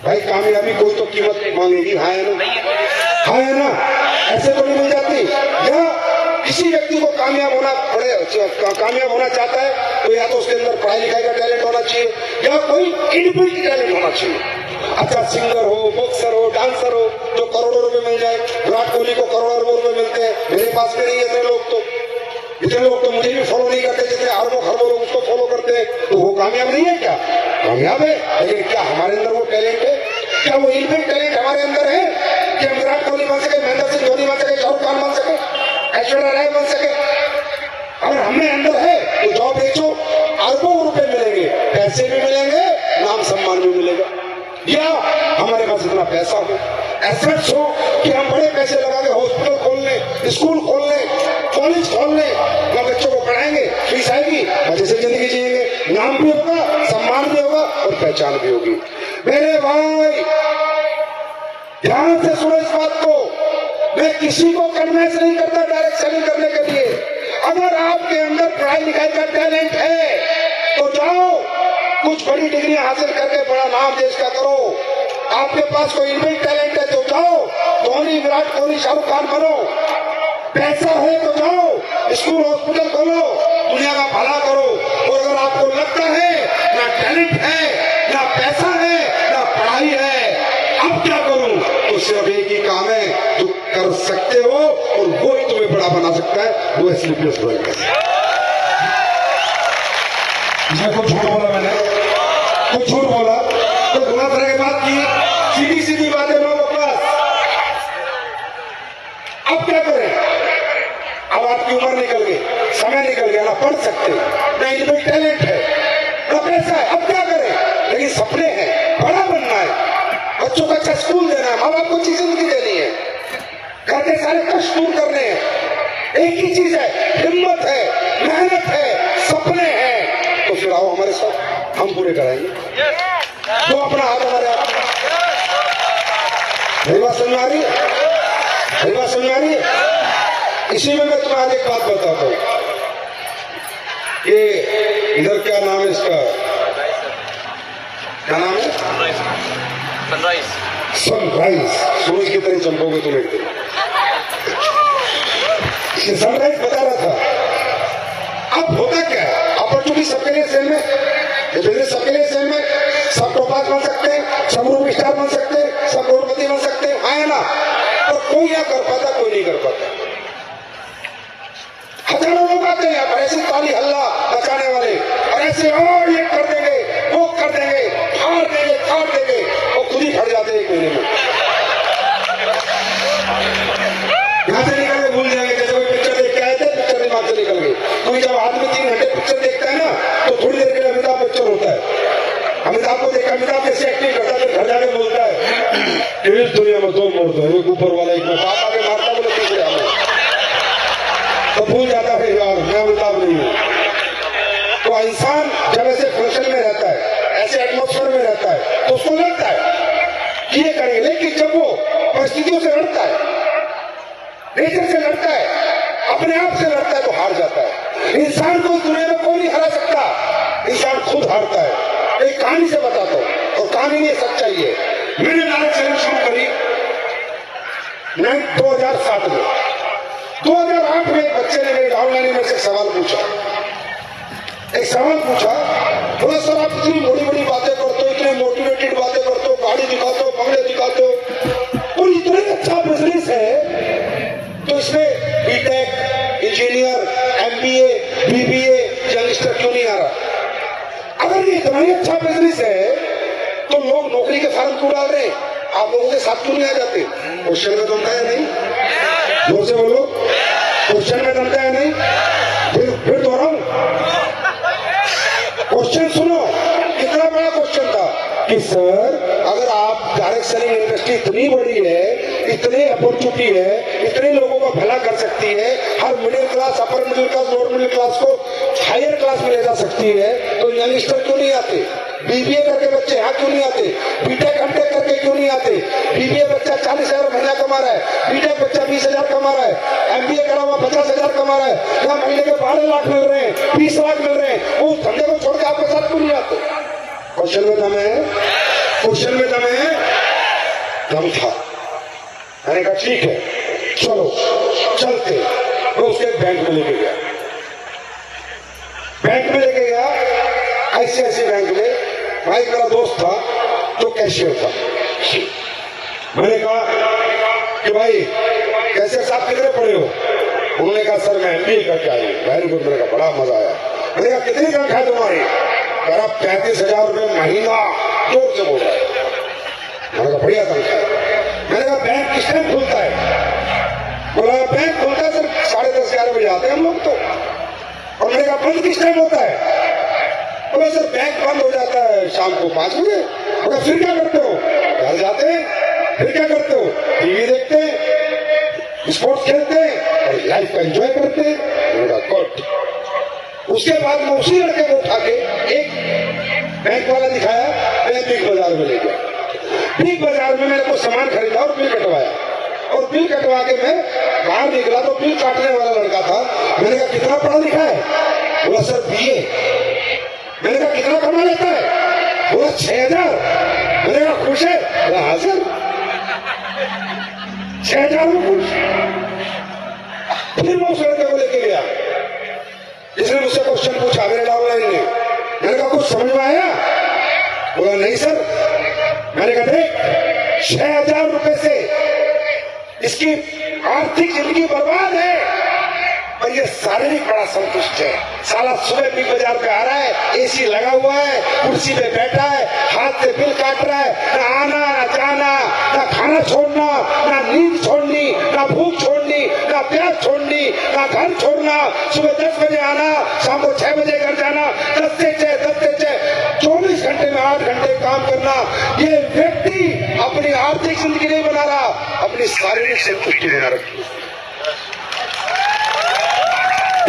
[SPEAKER 2] भाई, कामयाबी कोई तो कीमत मांगेगी। हाँ है ना? हाँ है ना? ऐसे तो नहीं मिल जाती। या किसी व्यक्ति को कामयाब होना पड़े, कामयाब होना चाहता है तो या तो उसके अंदर पढ़ाई लिखाई का टैलेंट होना चाहिए या कोई इनबिल्ट टैलेंट होना चाहिए। अच्छा सिंगर हो, बॉक्सर हो, डांसर हो, जो करोड़ों रुपए मिल जाए। विराट कोहली को करोड़ों रुपए मिलते हैं, मेरे पास में नहीं है। इतने लोग तो मुझे भी फॉलो नहीं करते, जितने अरबों खरबों लोग उसको फॉलो करते हैं। तो वो कामयाब नहीं है क्या? कामयाब है। लेकिन क्या हमारे अंदर वो टैलेंट है? क्या वो इनबिल्ट टैलेंट हमारे अंदर है कि हम विराट कोहली बन सके, महेंद्र सिंह धोनी बन सके, शाहरुख खान बन सके, ऐश्वर्या राय बन सके? अगर हमें अंदर है तो जॉब बेचो, अरबों रुपए मिलेंगे, पैसे भी मिलेंगे, नाम सम्मान भी मिलेगा। या हमारे पास इतना पैसा हो, एसेट्स हो कि हम बड़े पैसे लगा के हॉस्पिटल खोल लें, स्कूल खोल लें, कॉलेज खोल लें, वहां बच्चों को पढ़ाएंगे, फीस आएगी, मजे से जिंदगी जिएंगे, नाम भी होगा, सम्मान भी होगा और पहचान भी होगी। मेरे भाई ध्यान से सुनो इस बात को। मैं किसी को कन्वेंस नहीं करता डायरेक्ट सेलिंग करने के लिए। अगर आपके अंदर पढ़ाई लिखाई का टैलेंट है तो जाओ, कुछ बड़ी डिग्रियां हासिल करके बड़ा नाम देश का करो। आपके पास कोई इनबिल्ट टैलेंट है तो जाओ, धोनी, विराट कोहली, शाहरुख खान बनो। पैसा है तो जाओ, स्कूल हॉस्पिटल खोलो, दुनिया का भला करो। और अगर आपको लगता है ना टैलेंट है, ना पैसा है, ना पढ़ाई है, अब क्या करूं? तो सिर्फ एक ही काम है जो कर सकते हो और वो ही तुम्हें बड़ा बना सकता है, वो है स्लीपलेस नाइट। इसमें कुछ झूठ बोला मैंने, कुछ झूठ बोला, तो गुना तरह की बात की, सीधी सीधी बातें लोगों के पास। अब क्या करें? अब आपकी उम्र निकल गई, समय निकल गया, ना पढ़ सकते, ना इनमें टैलेंट है, ना पैसा है। अब क्या करें? लेकिन सपने हैं, बड़ा बनना है, बच्चों को अच्छा स्कूल देना है, माँ बाप को अच्छी जिंदगी देनी है, घर के सारे कष्ट दूर करने हैं। एक ही चीज है, हिम्मत है, मेहनत है, सपने हैं। तो फिर आओ हमारे साथ, हम पूरे कराएंगे। तो अपना हाथ हमारे हाथ। मेरी बात समझ आ रही है? मेरी बात समझ आ रही है? इसी में मैं तुम्हें आज एक बात बताता हूँ। ये इधर क्या नाम है इसका? क्या नाम है?
[SPEAKER 3] सनराइज।
[SPEAKER 2] सनराइज। सूरज की तरह चमकोगे तुम एक दिन। सनराइज बता रहा था। अब होता क्या है? अपॉर्चुनिटी सबके लिए सेम है, बिजनेस सबके लिए सेम है, सब टॉपर्स बन सकते हैं, सब ग्रुप स्टार बन सकते हैं, सब करोड़पति बन सकते हैं। हाँ है ना? और कोई या कर पाता, कोई नहीं कर पाता। हजारों लोग आते हैं और ऐसी ताली हल्ला मचाने वाले, और ऐसे और ये कर देंगे, वो कर देंगे, फाड़ देंगे, फाड़ देंगे, और खुद ही फट जाते हैं 1 महीने में। यहाँ से निकल के भूल जाएंगे, जैसे कोई पिक्चर देख के आए थे, पिक्चर दिमाग से निकल गई। क्योंकि जब आदमी 3 घंटे पिक्चर देखता है ना, तो थोड़ी देर के लिए अमिताभ बच्चन होता है। अमिताभ को देखकर अमिताभ कैसे एक्टिंग करता है, घर जाके बोलता है इस दुनिया में 2 मौत है, एक ऊपर वाला, एक में बाप आके मारता, बोले तीसरे हमें, तो भूल जाता है यार मैं अमिताभ नहीं हूं। तो इंसान जब ऐसे फंक्शन में रहता है, ऐसे एटमोस्फेयर में रहता है, तो उसको लगता है कि ये करेंगे। लेकिन जब वो परिस्थितियों से लड़ता है, नेचर से लड़ता है, अपने आप से लड़ता है, तो हार जाता है। इंसान को इस दुनिया में कोई नहीं हरा सकता, इंसान खुद हारता है। एक कहानी से बताता हूं, और कहानी में सच्चाई है। मैंने डायरेक्ट सेलिंग शुरू करी 2007 में। 68 में एक बच्चे ने मेरे डाउनलाइन में से एक सवाल पूछा, बोला सर आप इतनी बड़ी बड़ी बातें करते हो, इतने मोटिवेटेड बातें करते हो, गाड़ी दिखाते हो, बंगले दिखाते हो, और इतना अच्छा बिजनेस है, तो इसमें BTech, engineer, MBA, BBA youngster क्यों नहीं आ रहा? अगर ये इतना ही अच्छा बिजनेस है तो लोग नौकरी के फार्म क्यों डाल रहे हैं? आप लोगों के साथ क्यों नहीं आ जाते? क्वेश्चन में दमता है नहीं? जोर से बोलो, क्वेश्चन में दमता है नहीं? फिर दोहराऊं, क्वेश्चन सुनो, कितना बड़ा क्वेश्चन था कि सर अगर आप डायरेक्ट सेलिंग इंडस्ट्री इतनी बड़ी है, इतने अपॉर्चुनिटी है, इतने लोगों का भला कर सकती है, हर middle class, upper middle class, lower middle class को हायर क्लास में ले जा सकती है, तो यंगस्टर क्यों नहीं आते? बीबीए करके बच्चे यहाँ क्यों नहीं आते? बीटेक एमटेक करके क्यों नहीं आते? बीबीए बच्चा 40,000 महीना कमा रहा है, बीटेक बच्चा 20,000 कमा रहा है, एमबीए करा हुआ 50,000 कमा रहा है, यहाँ महीने के 12 लाख मिल रहे हैं, 20 लाख मिल रहे हैं, वो धंधे को छोड़ के आपके साथ क्यों नहीं आते? क्वेश्चन में दम है, क्वेश्चन में दम है, दम था। मैंने कहा ठीक है चलो चलते, मैं उसके बैंक में लेके गया, ऐसे बैंक में, भाई मेरा दोस्त था जो कैशियर था। मैंने कहा कि भाई कैशियर साहब कितने पढ़े हो? उन्होंने कहा सर मैं एमबीए करके आई हूँ। Very good. मैंने कहा बड़ा मजा आया। मैंने कहा कितनी तनख्वाह तुम्हारी? कह 35,000 रुपये महीना, जोर से बोल रहा है। मैंने कहा बढ़िया तनख्वाह। मैंने कहा बैंक किस टाइम खुलता है? बोला बैंक खुलता है सर 10:30-11 बजे आते हैं हम लोग तो। और मैंने कहा बंद किस टाइम होता है? बोला सर बैंक बंद हो जाता है शाम को 5 बजे। बोला फिर क्या करते हो? घर जाते हैं। फिर क्या करते हो? टीवी देखते हैं, स्पोर्ट्स खेलते हैं और लाइफ का एंजॉय करते हैं। मैंने कहा गुड। उसके बाद मैं उसी लड़के को उठा के एक बैंक वाला दिखाया, मैं बिग बाजार में ले गया। बिग बाजार में मैंने कुछ सामान खरीदा और बिल कटवाया, और बिल कटवा के मैं बाहर निकला तो बिल काटने वाला लड़का था। मैंने कहा कितना पढ़ा लिखा है? बोला सर बीए। मैंने कहा कितना कमा लेता है? बोला 6,000। मैंने कहा खुश है? बोला हाँ सर 6,000 में खुश। फिर मैं उस लड़के को लेके गया, इसने मुझसे क्वेश्चन पूछा मेरे डाउनलाइन ने। मैंने कहा कुछ समझ में आया? बोला नहीं सर। मैंने कहा देख 6,000 रुपए से इसकी आर्थिक जिंदगी बर्बाद है, और ये शारीरिक बड़ा संतुष्ट है। साला सुबह बिग बाजार पे आ रहा है, एसी लगा हुआ है, कुर्सी पे बैठा है, हाथ से बिल काट रहा है, ना आना ना जाना, ना खाना छोड़ना, ना नींद छोड़नी, ना भूख छोड़नी, ना प्यास छोड़नी, ना घर छोड़ना। सुबह 10 बजे आना, शाम को 6 बजे घर जाना, 10 से 6 24 घंटे में 8 घंटे काम करना। ये व्यक्ति अपनी आर्थिक जिंदगी नहीं बना रहा, अपनी शारीरिक संतुष्टि बना रखी।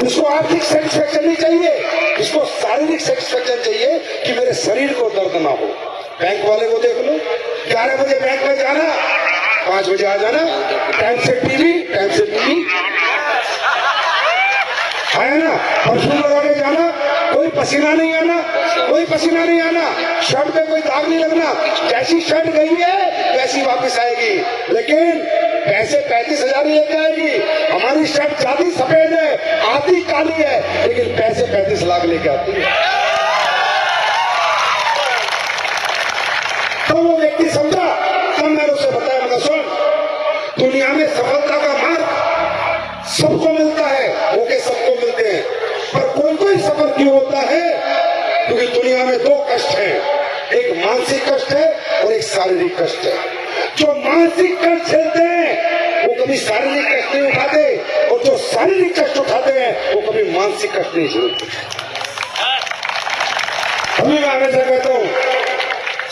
[SPEAKER 2] इसको आर्थिक सेटिस्फेक्शन नहीं चाहिए, इसको शारीरिक सेटिस्फेक्शन चाहिए कि मेरे शरीर को दर्द ना हो। बैंक वाले को देख लो, 11 बजे बैंक में जाना, 5 बजे आ जाना, टाइम से टीवी, टाइम से टीवी है ना, परफ्यूम लगा के जाना, कोई पसीना नहीं आना, कोई पसीना नहीं आना, शर्ट पे कोई दाग नहीं लगना, जैसी शर्ट गई है वैसी वापस आएगी। लेकिन पैसे 35,000 लेके आएगी। हमारी शर्ट ज्यादा सफेद है, आधी काली है, लेकिन पैसे 35 लाख लेके आती है। तो वो व्यक्ति समझा, तब मैंने उसे बताया, मैंने सुन दुनिया में सफलता का मार्ग सबको मिलता है, मौके सबको मिलते हैं, पर कोई कोई सफल क्यों होता है? क्योंकि दुनिया में 2 कष्ट हैं, एक मानसिक कष्ट है और एक शारीरिक कष्ट है। जो मानसिक कष्ट झेलते हैं वो कभी शारीरिक कष्ट नहीं उठाते, और जो शारीरिक कष्ट उठाते हैं वो कभी मानसिक कष्ट नहीं झेलते। अभी मैं हमेशा कहता हूं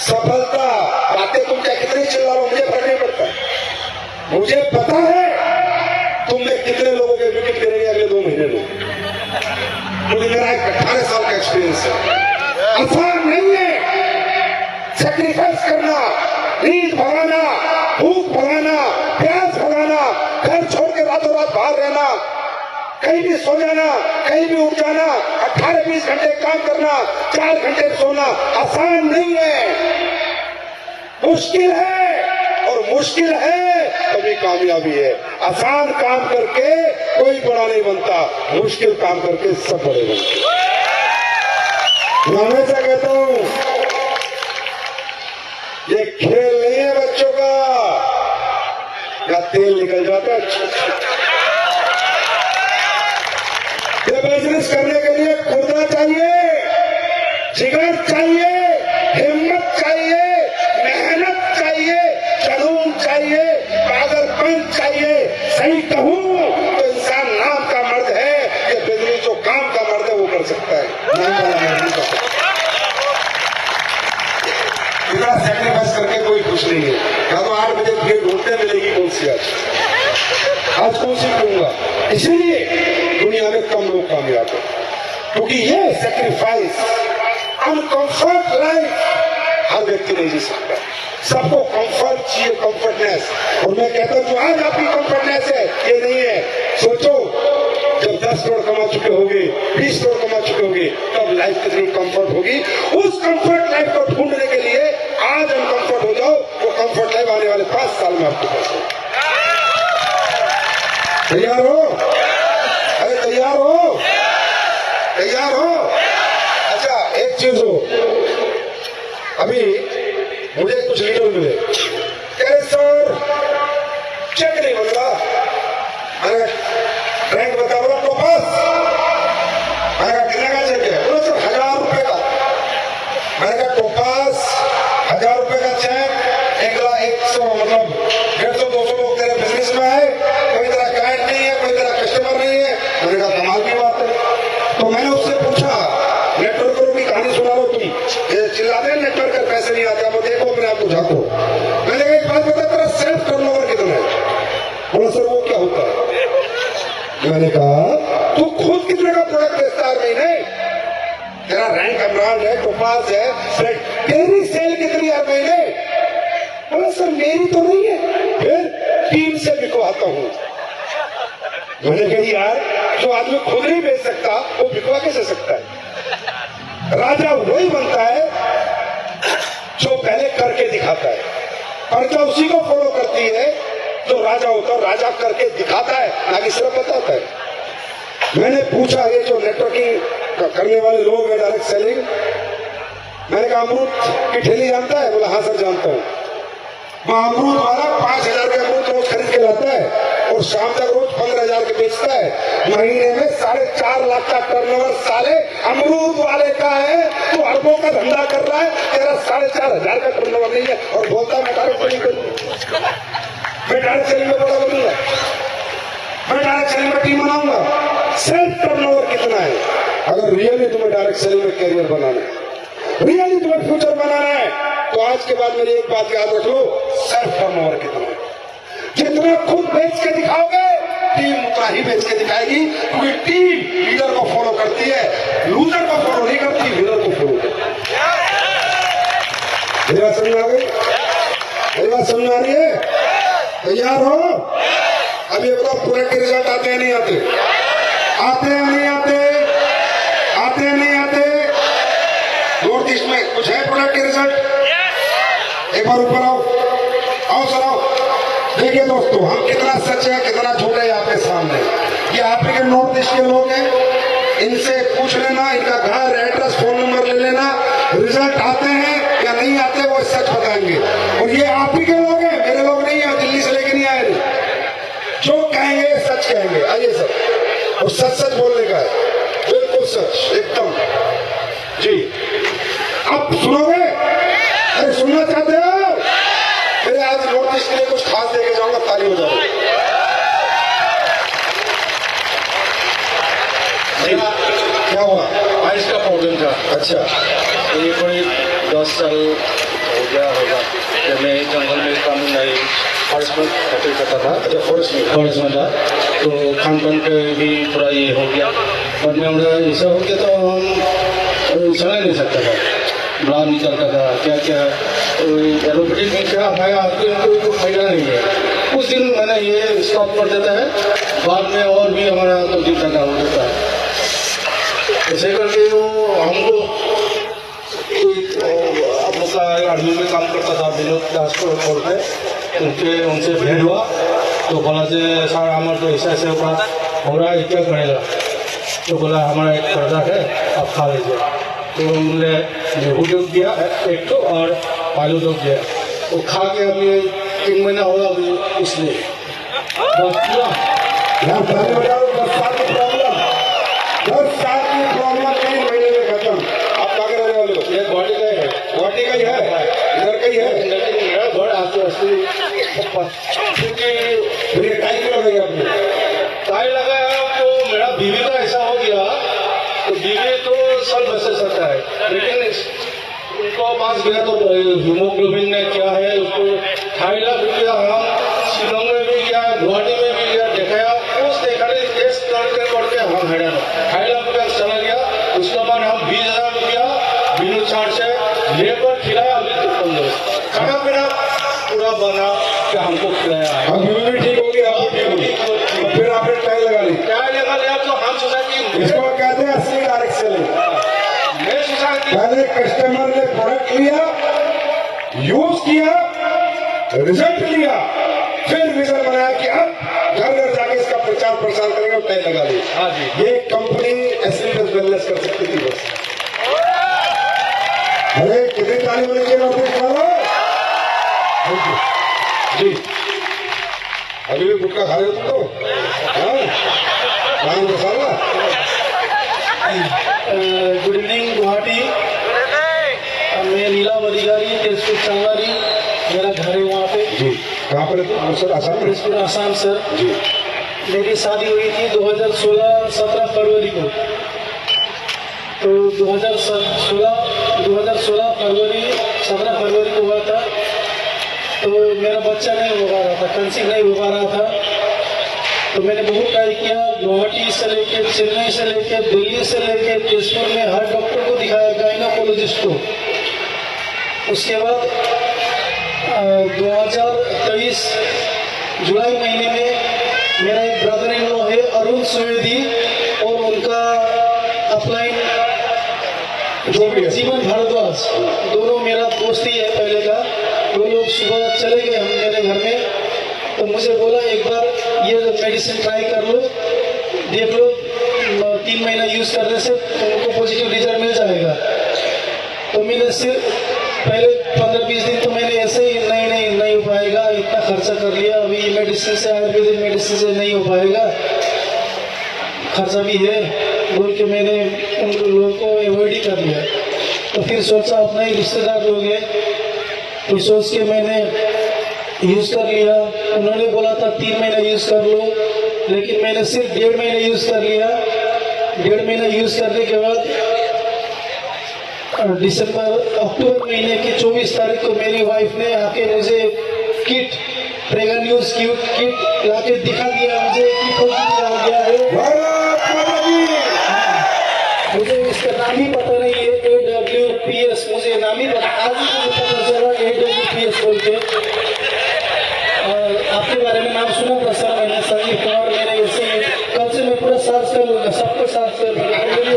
[SPEAKER 2] सफलता बातें तुम क्या कितनी चिल्ला लो, मुझे फर्क नहीं पड़ता। मुझे पता है तुमने कितने लोगों के विकेट गिरेंगे अगले 2 महीने में। मुझे मेरा 18 साल का एक्सपीरियंस है। आसान नहीं है सेक्रीफाइस करना, नींद भगाना, भूख भगाना, प्यास भगाना, घर छोड़ के रातों रात बाहर रहना, कहीं भी सो जाना, कहीं भी उठ जाना, 18-20 घंटे काम करना, 4 घंटे सोना आसान नहीं है, मुश्किल है, और मुश्किल है तभी कामयाबी है। आसान काम करके कोई बड़ा नहीं बनता, मुश्किल काम करके सब बड़े बनते। मैं हमेशा कहता हूं ये खेल नहीं है बच्चों का, या तेल निकल जाता है। ये बिजनेस करने के लिए खुदा चाहिए, जिगर चाहिए, हिम्मत चाहिए, मेहनत चाहिए, जुनून चाहिए, पागलपन चाहिए। सही कहूं तो इंसान नाम का मर्द है, ये बिजनेस जो काम का मर्द है वो कर सकता है, नाम वाला मर्द नहीं कर सकता। इतना सैक्रिफाइस करके कोई खुश नहीं है। या तो 8 बजे भीड़ ढूंढते मिलेगी कौन सी आज कौन सी करूंगा। इसीलिए दुनिया में कम लोग कामयाब है, क्योंकि ये सैक्रिफाइस अनकंफर्ट लाइफ हर व्यक्ति नहीं जी सकता। सबको कंफर्ट चाहिए, कंफर्टनेस। और मैं कहता हूं जो आज आपकी कंफर्टनेस है ये नहीं है। सोचो जब 10 करोड़ कमा चुके होंगे, 20 करोड़ कमा चुके होंगे, तब लाइफ कितनी कंफर्ट होगी। उस कंफर्ट लाइफ को ढूंढने के लिए आज अनकंफर्ट हो जाओ, वो कंफर्ट लाइफ आने वाले 5 साल में आपके पास हो। तैयार हो? अरे तैयार हो? तैयार हो? अच्छा एक चीज हो, अभी मुझे कुछ लीडर मिले, कह रहे सर चेक नहीं बन रहा। मैंने रैंक बता बोला तो बस। मैंने कहा कितने का चेक है? बोला सर 1000 रुपए का। मैंने कहा तो पास 1000 रुपए का चेक, 100 मतलब 150-200 लोग तेरे बिजनेस में है, कोई तेरा क्लाइंट नहीं है, कोई तेरा कस्टमर नहीं है। मैंने कहा कमाल की बात है। तो मैंने उससे पूछा नेटवर्करों की कहानी सुना लो तुम, ये चिल्लाते हैं नेटवर्कर पैसे नहीं आते, आप देखो अपने आप को झांको। मैंने कहा एक बात बता, तेरा सेल्फ टर्नओवर कितना है? बोला सर वो क्या होता है? मैंने कहा तू खुद कितने का प्रोडक्ट बेचता है महीने? तेरा रैंक एमराल्ड है, टोपाज है, तेरी सेल कितनी हर महीने? बोला सर मेरी तो नहीं है, फिर टीम से बिकवाता हूं। मैंने कहा यार जो आदमी खुद नहीं बेच सकता वो बिकवा कैसे सकता है? राजा वही बनता है जो पहले करके दिखाता है, प्रजा उसी को फॉलो करती है जो राजा होता है। राजा करके दिखाता है, ना कि सिर्फ बताता है। मैंने पूछा ये जो नेटवर्किंग करने वाले लोग हैं, डायरेक्ट सेलिंग, मैंने कहा अमरूद की ठेली जानता है? बोला हाँ सर जानता हूँ। अमरूद वाला 5000 के अमरूद रोज खरीद के लाता है और शाम तक रोज 15000 के बेचता है। महीने में 4.5 लाख का टर्नओवर साले अमरूद वाले का है। तो अरबों का धंधा कर रहा है, तेरा 4500 का टर्नओवर नहीं है और बोलता मैं डायरेक्ट सेलिंग करूंगा, मैं डायरेक्ट सेलिंग में बड़ा बनूंगा, मैं डायरेक्ट सेलिंग में टीम बनाऊंगा। सेल्फ टर्नओवर कितना है? अगर रियली तुम्हें डायरेक्ट सेलिंग में कैरियर बनाना है, रियली तुम्हें फ्यूचर बनाना है, तो आज के बाद मेरी एक बात याद रख लो, सेल्फ टर्नओवर कितना है। जितना खुद बेच के दिखाओगे टीम उतना ही बेच के दिखाएगी, क्योंकि टीम लीडर को फॉलो करती है, लूजर को फॉलो नहीं करती, विनर को फॉलो करती है। मेरी बात समझ आ गई? मेरी बात समझ आ रही है? तैयार हो? अभी बताओ प्रोडक्ट के रिजल्ट आते हैं नहीं आते? आते हैं नहीं आते? आते हैं नहीं आते? नॉर्थ ईस्ट में कुछ है प्रोडक्ट के रिजल्ट? एक बार ऊपर आओ, आओ सर आओ। देखिए दोस्तों हम कितना सच है कितना झूठ है आपके सामने। ये आप के नॉर्थ ईस्ट के लोग हैं, इनसे पूछ लेना, इनका घर एड्रेस फोन नंबर ले लेना, रिजल्ट आते हैं या नहीं आते वो सच बताएंगे। और ये आप ही के लोग हैं, मेरे लोग नहीं है, दिल्ली से लेके नहीं आए। जो कहेंगे सच कहेंगे। आइए सर, और सच सच बोलने का है, बिल्कुल सच एकदम जी। अब सुनोगे? अरे सुनना चाहते हो? मेरे आज नॉर्थ ईस्ट के लिए कुछ खास देके जाऊंगा, ताली हो जाएगी। क्या हुआ?
[SPEAKER 4] आइस का प्रॉब्लम था।
[SPEAKER 2] अच्छा,
[SPEAKER 4] ये कोई 10 साल हो गया होगा जब मैं जंगल में काम नहीं फॉरेस्ट में खेती करता था।
[SPEAKER 2] अच्छा फॉरेस्ट में
[SPEAKER 4] था, तो खान पान का भी थोड़ा ये हो गया। और मैं ऐसा हो गया तो हम समझ नहीं सकता था, ब्लड निकलता था, क्या क्या एलोपैथिक में क्या खाया आपको कोई फायदा नहीं है। उस दिन मैंने ये स्टॉप कर देता है, बाद में और भी हमारा तो दिक्कत हो जाता है। ऐसे करके वो हमको आप लोग का आर्मी में काम करता था विनोद दास को खोल के, उनसे भेंट हुआ तो बोला जे सर हमारे तो ऐसा ऐसे होगा हमारा क्या करेगा, तो बोला हमारा एक पर्दा है आप खा लीजिए। तो हमने गेहूँ डूब दिया एक तो और आलू डूब दिया, तो खा के अभी 3 महीना होगा इसलिए बस पूरा
[SPEAKER 2] यार पहले बताओ 10 साल की प्रॉब्लम 3 महीने में खत्म। आप कहाँ के रहने वाले हो?
[SPEAKER 4] ये बॉडी का है,
[SPEAKER 2] गुवाहाटी का ही है, इधर का ही है।
[SPEAKER 4] मेरा घर आते क्योंकि
[SPEAKER 2] फिर ये टाइम क्यों लगाई आपने?
[SPEAKER 4] टाई लगाया तो मेरा बीवी का ऐसा हो गया, तो बीवी तो सब बस सकता है, लेकिन उनको पास गया तो हीमोग्लोबिन ने क्या है उसको 2.5 लाख रुपया हम शिलोंग में भी गया, गुवाहाटी में भी गया, दिखाया उस देखा टेस्ट करके हम हैरान 2.5 लाख रुपया चला गया। उसके बाद हम 20,000 रुपया बिनु चार्ज से लेकर खिलाया, अभी तो तंदुरुस्त खाना पीना पूरा बना कि हमको खिलाया है।
[SPEAKER 2] अब बीवी भी ठीक होगी, आप भी ठीक होगी, फिर आपने टाइम लगा ली।
[SPEAKER 4] क्या लगा लिया तो हम सोचा कि
[SPEAKER 2] इसको कहते हैं असली डायरेक्ट सेलिंग।
[SPEAKER 4] मैं सोचा कि
[SPEAKER 2] पहले कस्टमर ने प्रोडक्ट लिया, यूज किया, रिजल्ट लिया, फिर विजन बनाया कि अब घर घर जाके इसका प्रचार प्रसार करेंगे और टाइम लगा ली।
[SPEAKER 4] हाँ जी,
[SPEAKER 2] ये कंपनी ऐसे वेलनेस कर सकती थी बस। अरे कितनी ताली बनेगी नौकरी वालों? जी अभी भी गुटखा खा रहे हो तुम तो? हाँ काम मसाला।
[SPEAKER 4] Good evening Guwahati. मैं नीलाम अधिकारी तेजपुर चांगारी, मेरा घर है वहाँ पे।
[SPEAKER 2] जी कहाँ पर है तुम? सर आसाम में?
[SPEAKER 4] तेजपुर आसाम सर।
[SPEAKER 2] जी
[SPEAKER 4] मेरी शादी हुई थी 2016 फरवरी को। तो 2016 फरवरी 17 फरवरी को हुआ था। तो मेरा बच्चा नहीं हो पा रहा था, कंसीव नहीं हो पा रहा था। तो मैंने बहुत ट्राई किया, गुवाहाटी से लेके चेन्नई से लेके दिल्ली से लेके तेजपुर में हर डॉक्टर को दिखाया, गायनोकोलॉजिस्ट को। उसके बाद 2023 जुलाई महीने में मेरा एक ब्रदर इन लॉ है अरुण सुवेदी, और उनका अपलाइन जीवन भारद्वाज, दोनों मेरा दोस्त ही है पहले का। वो लोग सुबह चले गए हम मेरे घर में, तो मुझे बोला एक बार ये मेडिसिन ट्राई कर लो, देख लो 3 महीना यूज करने से तुमको पॉजिटिव रिजल्ट मिल जाएगा। तो मैंने सिर्फ पहले 15-20 दिन तो मैंने ऐसे ही नहीं हो पाएगा, इतना खर्चा कर लिया, अभी ये मेडिसिन से आयुर्वेदिक मेडिसिन से नहीं हो पाएगा, खर्चा भी है बोल के मैंने उन लोगों को अवॉइड ही कर लिया। तो फिर सोचा अपना ही रिश्तेदार लोग हैं, तो सोच के मैंने यूज कर लिया। उन्होंने बोला था 3 महीना यूज कर लो, लेकिन मैंने सिर्फ 1.5 महीना यूज कर लिया। 1.5 महीना यूज करने के बाद अक्टूबर महीने की 24 तारीख को मेरी वाइफ ने आके मुझे किट प्रेगा न्यूज किट लाके दिखा दिया मुझे कि पॉजिटिव आ गया है। मुझे इसका नाम ही पता नहीं है, AWPS, मुझे नाम ही पता, आज ही मुझे पता चला AWPS बोल के। और आपके बारे में नाम सुना था सर मैंने, संजीव कुमार। मैंने ऐसे कल से मैं पूरा सर्च कर लूँगा, सबको सर्च कर लूँगा। मेरी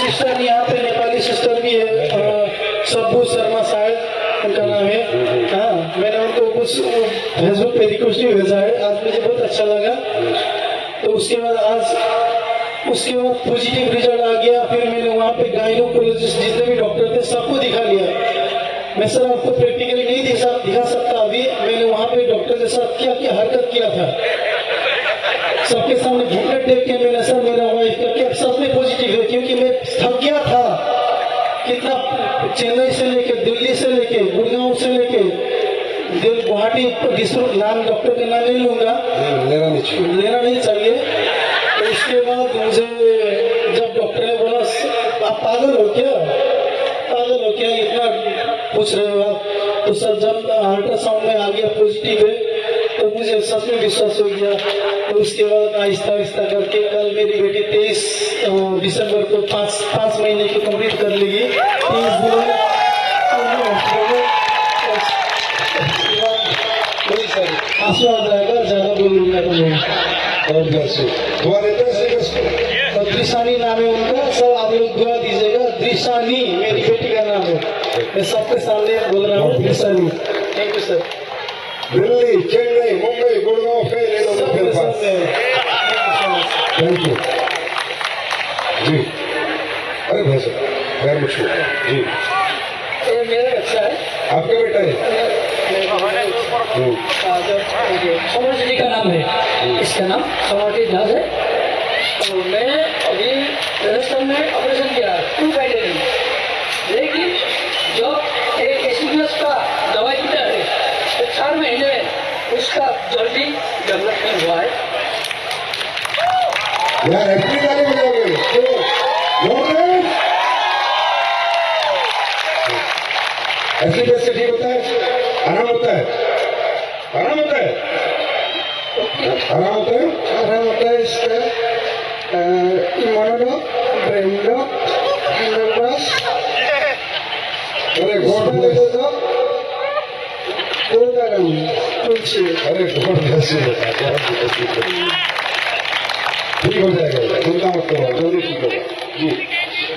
[SPEAKER 4] सिस्टर यहाँ पे नेपाली सिस्टर भी है, सब्बू शर्मा शायद उनका नाम है। हाँ, मैंने उनको कुछ फेसबुक पे रिक्वेस्ट भी भेजा है, आज मुझे बहुत अच्छा लगा। तो उसके बाद पॉजिटिव रिजल्ट आ गया। फिर मैंने वहाँ पे गायनोकोलॉजिस्ट जितने भी डॉक्टर थे सबको दिखा लिया। मैं सर आपको प्रैक्टिकली नहीं दिखा सकता अभी, मैंने वहाँ पे डॉक्टर के साथ क्या हरकत किया था, सबके सामने घूंघट देख के मैंने सर मेरा वाइफ का क्या सब में पॉजिटिव है, क्योंकि मैं थक गया था कितना, चेन्नई से लेके दिल्ली से लेके गुड़गांव से लेके गुवाहाटी डिस्ट्रिक्ट, नाम डॉक्टर का नाम नहीं लूँगा, लेना नहीं चाहिए। तो उसके बाद मुझे जब डॉक्टर ने बोला आप पागल हो क्या इतना पूछ रहे हो आप, तो सर जब अल्ट्रासाउंड में आ गया पॉजिटिव है तो मुझे सच में विश्वास हो गया। तो उसके बाद आहिस्ता करके कल मेरी बेटी 23 दिसंबर को 5 महीने की कंप्लीट कर लेगी। 23 जुलाई वही सर आशीर्वाद रहेगा, ज़्यादा बोलूँगा तो नहीं। त्रिशानी नाम है उनका, सब आप लोग दुआ दीजिएगा। त्रिशानी मेरी बेटी का नाम है, मैं सबके सामने बोल रहा हूँ Trishani. Thank you sir.
[SPEAKER 2] Delhi, Chennai, Mumbai, Gurgaon, thank you ji. अरे भाई साहब खैर मुश्किल जी।
[SPEAKER 5] ये मेरा बच्चा है,
[SPEAKER 2] आपका बेटा है?
[SPEAKER 5] समर जी का नाम है, इसका नाम समर दास है। तो मैं अभी राजस्थान में ऑपरेशन किया है 2 घंटे में, लेकिन जो एक एसिडियस का दवाई की है तो 4 महीने में उसका जल्दी डेवलपमेंट हुआ है।
[SPEAKER 2] यार एप्पी ताली बजाओगे तो ऐसे कैसे ठीक होता है? आराम होता है? आराम होता है? आराम होता है?
[SPEAKER 5] आराम होता है इसका इम्यूनो ब्रेनो हैंडलबास
[SPEAKER 2] अरे गॉड
[SPEAKER 5] तुलसी।
[SPEAKER 2] अरे गॉड ब्लेस यू बेटा, ठीक हो जाएगा, चिंता मत करो, जल्दी ठीक होगा जी।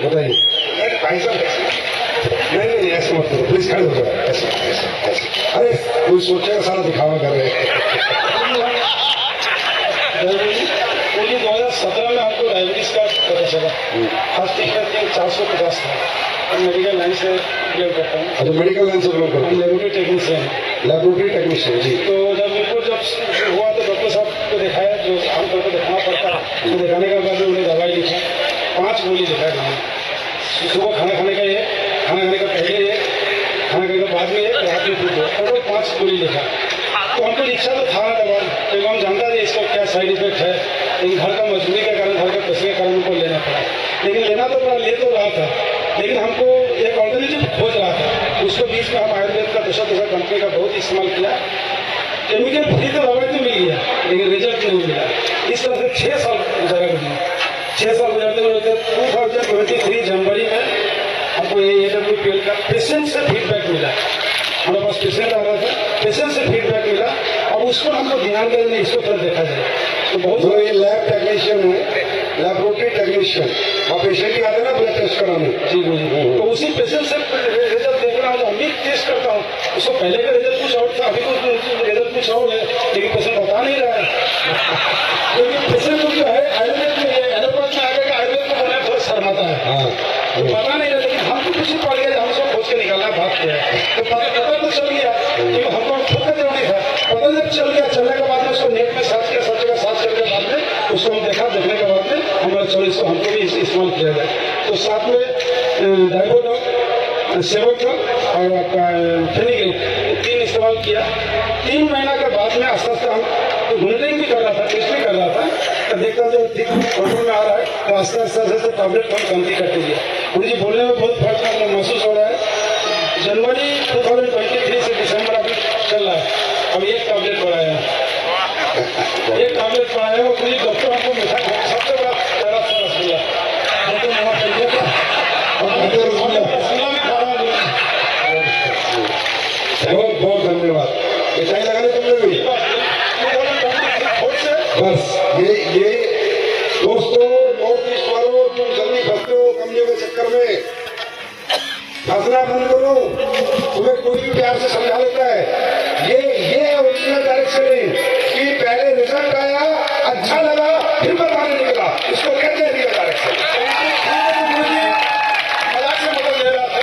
[SPEAKER 2] बताइए भाई साहब। नहीं ऐसे मत करो प्लीज, खड़े हो जाओ ऐसे ऐसे ऐसे। अरे कोई सोचेगा सारा दिखावा कर रहे हैं।
[SPEAKER 4] 2017 में आपको डायबिटीज का पता चला, फर्स्ट ट्रीटमेंट 450 था। मैं मेडिकल लाइन से बिलोंग करता हूँ।
[SPEAKER 2] अच्छा मेडिकल लाइन से बिलोंग करते हैं?
[SPEAKER 4] लेबोरेटरी टेक्नीशियन है।
[SPEAKER 2] लेबोरेटरी टेक्नीशियन जी।
[SPEAKER 4] तो जब रिपोर्ट जब हुआ तो डॉक्टर साहब को दिखाया, जो आमतौर पर दिखाना पड़ता है। तो दिखाने के बाद उन्होंने दवाई लिखा, 5 गोली लिखा है। सुबह खाना खाने का ये, खाना खाने का पहले ये, खाना खाने के बाद में ये, रात में फिर 2, टोटल 5 गोली लिखा। तो हमको इच्छा तो था दवा, तो हम जानता थे इसका क्या साइड इफेक्ट है, लेकिन घर का मजबूरी के कारण, घर का पैसे के कारण हमको लेना पड़ा। लेकिन लेना तो पड़ा, ले तो रहा था, लेकिन हमको एक ऑल्टरनेटिव खोज रहा था। उसको बीच में हम आयुर्वेद का दूसरा कंपनी का बहुत इस्तेमाल किया। केमिकल फ्री तो दवाई तो मिल गया, लेकिन रिजल्ट नहीं मिला। इस तरह से 6 साल गुजारा मुझे। 6 साल गुजारते गुजरते 2023 जनवरी में हमको ये AWPL का पेशेंट से फीडबैक मिला। हमारे पास पेशेंट आ रहा था, पेशेंट से फीडबैक मिला, और उसको हमको ध्यान देने इसको तरह देखा जाए तो बहुत।
[SPEAKER 2] जो ये लैब टेक्नीशियन है, लेबोरेटरी टेक्नीशियन, और पेशेंट ही आते ना ब्लड टेस्ट कराने
[SPEAKER 4] जी जी। तो उसी पेशेंट से रिजल्ट देख रहा हूँ, अभी टेस्ट करता हूँ। उसको पहले का रिजल्ट कुछ और था, अभी तो रिजल्ट कुछ और है, लेकिन पेशेंट बता नहीं रहा है। क्योंकि पेशेंट को जो है आयुर्वेद में, एलोपैथ में आगे आयुर्वेद को बोलने थोड़ा शर्माता है, तो पता नहीं रहा। लेकिन हमको कुछ पड़ गया, हम सब खोज के निकालना भाग गया, तो पता तो चल गया, लेकिन हमको खुद का जरूरी था। पता जब चल गया, चलने के बाद में उसको नेट में सर्च किया, सर्च करने के बाद में उसको हम देखा, देखने के बाद में हमारे चलो इसको हमको भी इस्तेमाल किया जाए। तो साथ में डाइबोडॉन, सेवोडॉन और आपका फेनिग्रीन, 3 इस्तेमाल किया। 3 महीना के बाद में आस्ते आस्ते हम मॉनिटरिंग भी कर रहा था, टेस्ट भी कर रहा था, तो देखता जो ठीक कंट्रोल में आ रहा है, तो आस्ते आस्ते टैबलेट हम कम करते गए। मुझे बोलने में बहुत फर्क महसूस हो रहा है। जनवरी 2023 से दिसंबर अभी चल रहा है, अब 1 टैबलेट बढ़ाया है, 1 टैबलेट बढ़ाया है। पूरी डॉक्टर हमको मिठा, सबसे बड़ा प्यारा सा रसगुल्ला हमको मना कर दिया था, और रसगुल्ला में खा रहा है।
[SPEAKER 2] बहुत बहुत धन्यवाद। मिठाई लगाने तुमने भी बस ये दोस्तों, नॉर्थ ईस्ट वालों, तुम जल्दी फंसते हो कमियों के चक्कर में, फंसना बंद करो। तुम्हें कोई भी प्यार से समझा लेता है। ये ओरिजिनल डायरेक्ट सेलिंग कि पहले रिजल्ट आया, अच्छा लगा, फिर बताने निकला, इसको कहते हैं रियल डायरेक्ट सेलिंग।
[SPEAKER 4] मजाक से मतलब ले रहा था,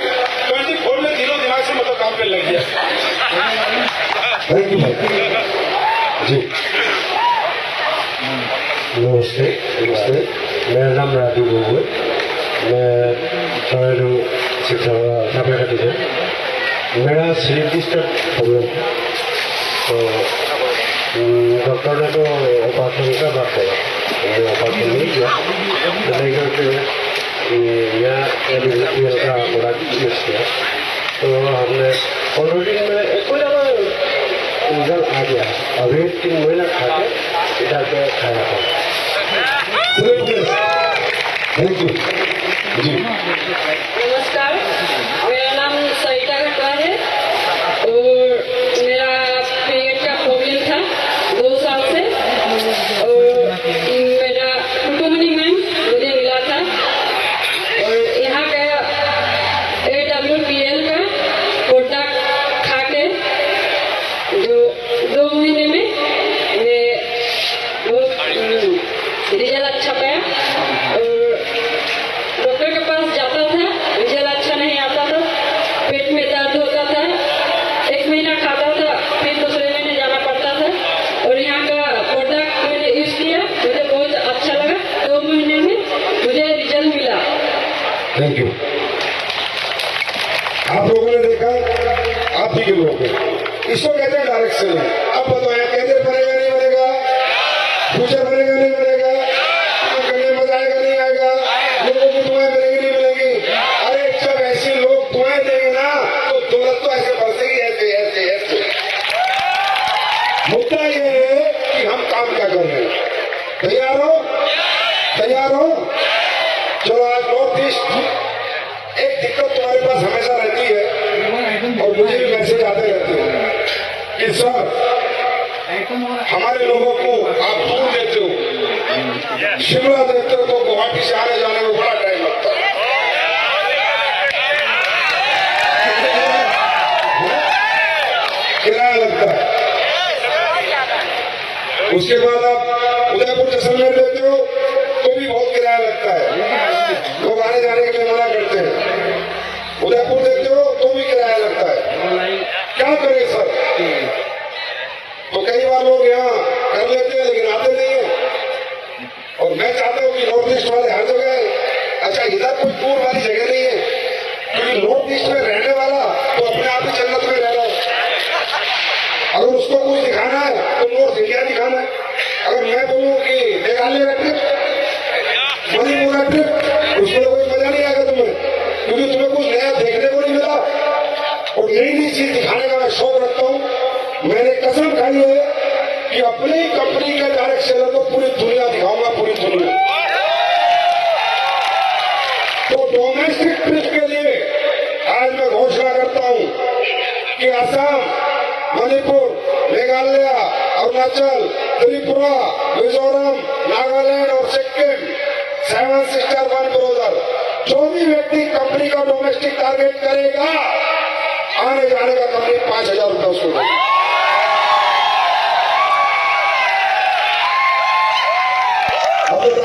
[SPEAKER 4] 24 में दिनों दिमाग से मतलब काम पे लग गया।
[SPEAKER 2] थैंक यू भाई जी।
[SPEAKER 6] नमस्ते नमस्ते, मेरा नाम राजू गोगोई है, मैं सरायडू शिक्षा छापा का टीचर। मेरा स्लीप डिस्टर्ब प्रॉब्लम था, तो डॉक्टर ने तो ऑपरेशन का बात करा, मैंने ऑपरेशन नहीं किया, लेकिन यहाँ AWPL का प्रोडक्ट यूज किया, तो हमने ऑलरेडी में कोई रिजल्ट आ गया। अभी 3 महीना खा के इधर पे खाया था।
[SPEAKER 2] थैंक यू जी।
[SPEAKER 7] नमस्कार, मेरा नाम सरिता कटवा है और मेरा पीरियड का प्रॉब्लम था 2 साल से, और मेरा टुटुमनी मैम मुझे मिला था, और यहाँ का AWPL का प्रोडक्ट खा के जो 2 महीने में मैं बहुत रिजल्ट अच्छा पाया और डॉक्टर के पास जाता था, रिजल्ट अच्छा नहीं आता था, पेट में दर्द होता था, 1 महीना खाता था, फिर दूसरे महीने जाना पड़ता था। और यहाँ का प्रोडक्ट मैंने यूज किया, मुझे बहुत अच्छा लगा। 2 महीने में मुझे रिजल्ट मिला।
[SPEAKER 2] Thank you. आप लोगों ने देखा, आप भी के लोग इसको कहते हैं डायरेक्ट सेलिंग। अब बताएं कैरियर बनेगा नहीं बनेगा, फ्यूचर बनेगा नहीं बनेगा, काम करने में मजा आएगा नहीं आएगा, लोगों की दुआएं मिलेंगी नहीं मिलेंगी। अरे जब ऐसे लोग दुआएं देंगे ना तो दौलत तो ऐसे बरसेगी, ऐसे ऐसे ऐसे। मुद्दा ये है कि हम काम क्या कर रहे हैं। तैयार हो? तैयार हो? चलो आज नॉर्थ ईस्ट एक दिक्कत तुम्हारे पास हमेशा रहती है और मुझे भी मैसेज आते रहते हैं कि सर हमारे लोगों को आप दूर देते हो, शिमला देते हो तो गुवाहाटी से आने जाने में बड़ा टाइम लगता है। किराया लगता है। उसके बाद आप उदयपुर जैसलमेर देते हो तो भी बहुत किराया लगता है, लोग आने जाने के लिए मना करते हैं। उदयपुर देते हो तो भी किराया लगता है। क्या करें सर? तो कई बार लोग यहाँ कर लेते हैं लेकिन आते नहीं है। और मैं चाहता हूँ कि नॉर्थ ईस्ट वाले हर जगह, अच्छा इधर कोई दूर वाली जगह नहीं है, क्योंकि नॉर्थ ईस्ट में रहने वाला तो अपने आप ही जन्नत में रह रहा है। अगर उसको कुछ दिखाना है तो नॉर्थ इंडिया दिखाना है। अगर मैं बोलूँ कि मेघालय का ट्रिप, मणिपुर का ट्रिप, उसमें तो कोई मजा नहीं आएगा तुम्हें, क्योंकि तुम्हें कुछ नया देखने को नहीं मिला। और नई नई चीज दिखाने का मैं शौक रखता हूँ। मैंने कसम खाई है कि अपनी कंपनी के डायरेक्ट सेलर को पूरी दुनिया दिखाऊंगा, पूरी दुनिया। तो डोमेस्टिक ट्रिप के लिए आज मैं घोषणा करता हूँ कि असम, मणिपुर, मेघालय, अरुणाचल, त्रिपुरा, मिजोरम, नागालैंड और सिक्किम 7 सिस्टर 1 ब्रदर, जो भी व्यक्ति कंपनी का डोमेस्टिक टारगेट करेगा, आने जाने का कंपनी 5,000 रुपये उसको देगी। अब तो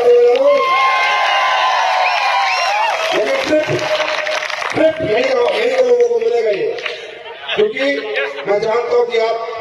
[SPEAKER 2] ट्रिप यही लोगों को मिलेगा ये, क्योंकि मैं जानता हूं कि आप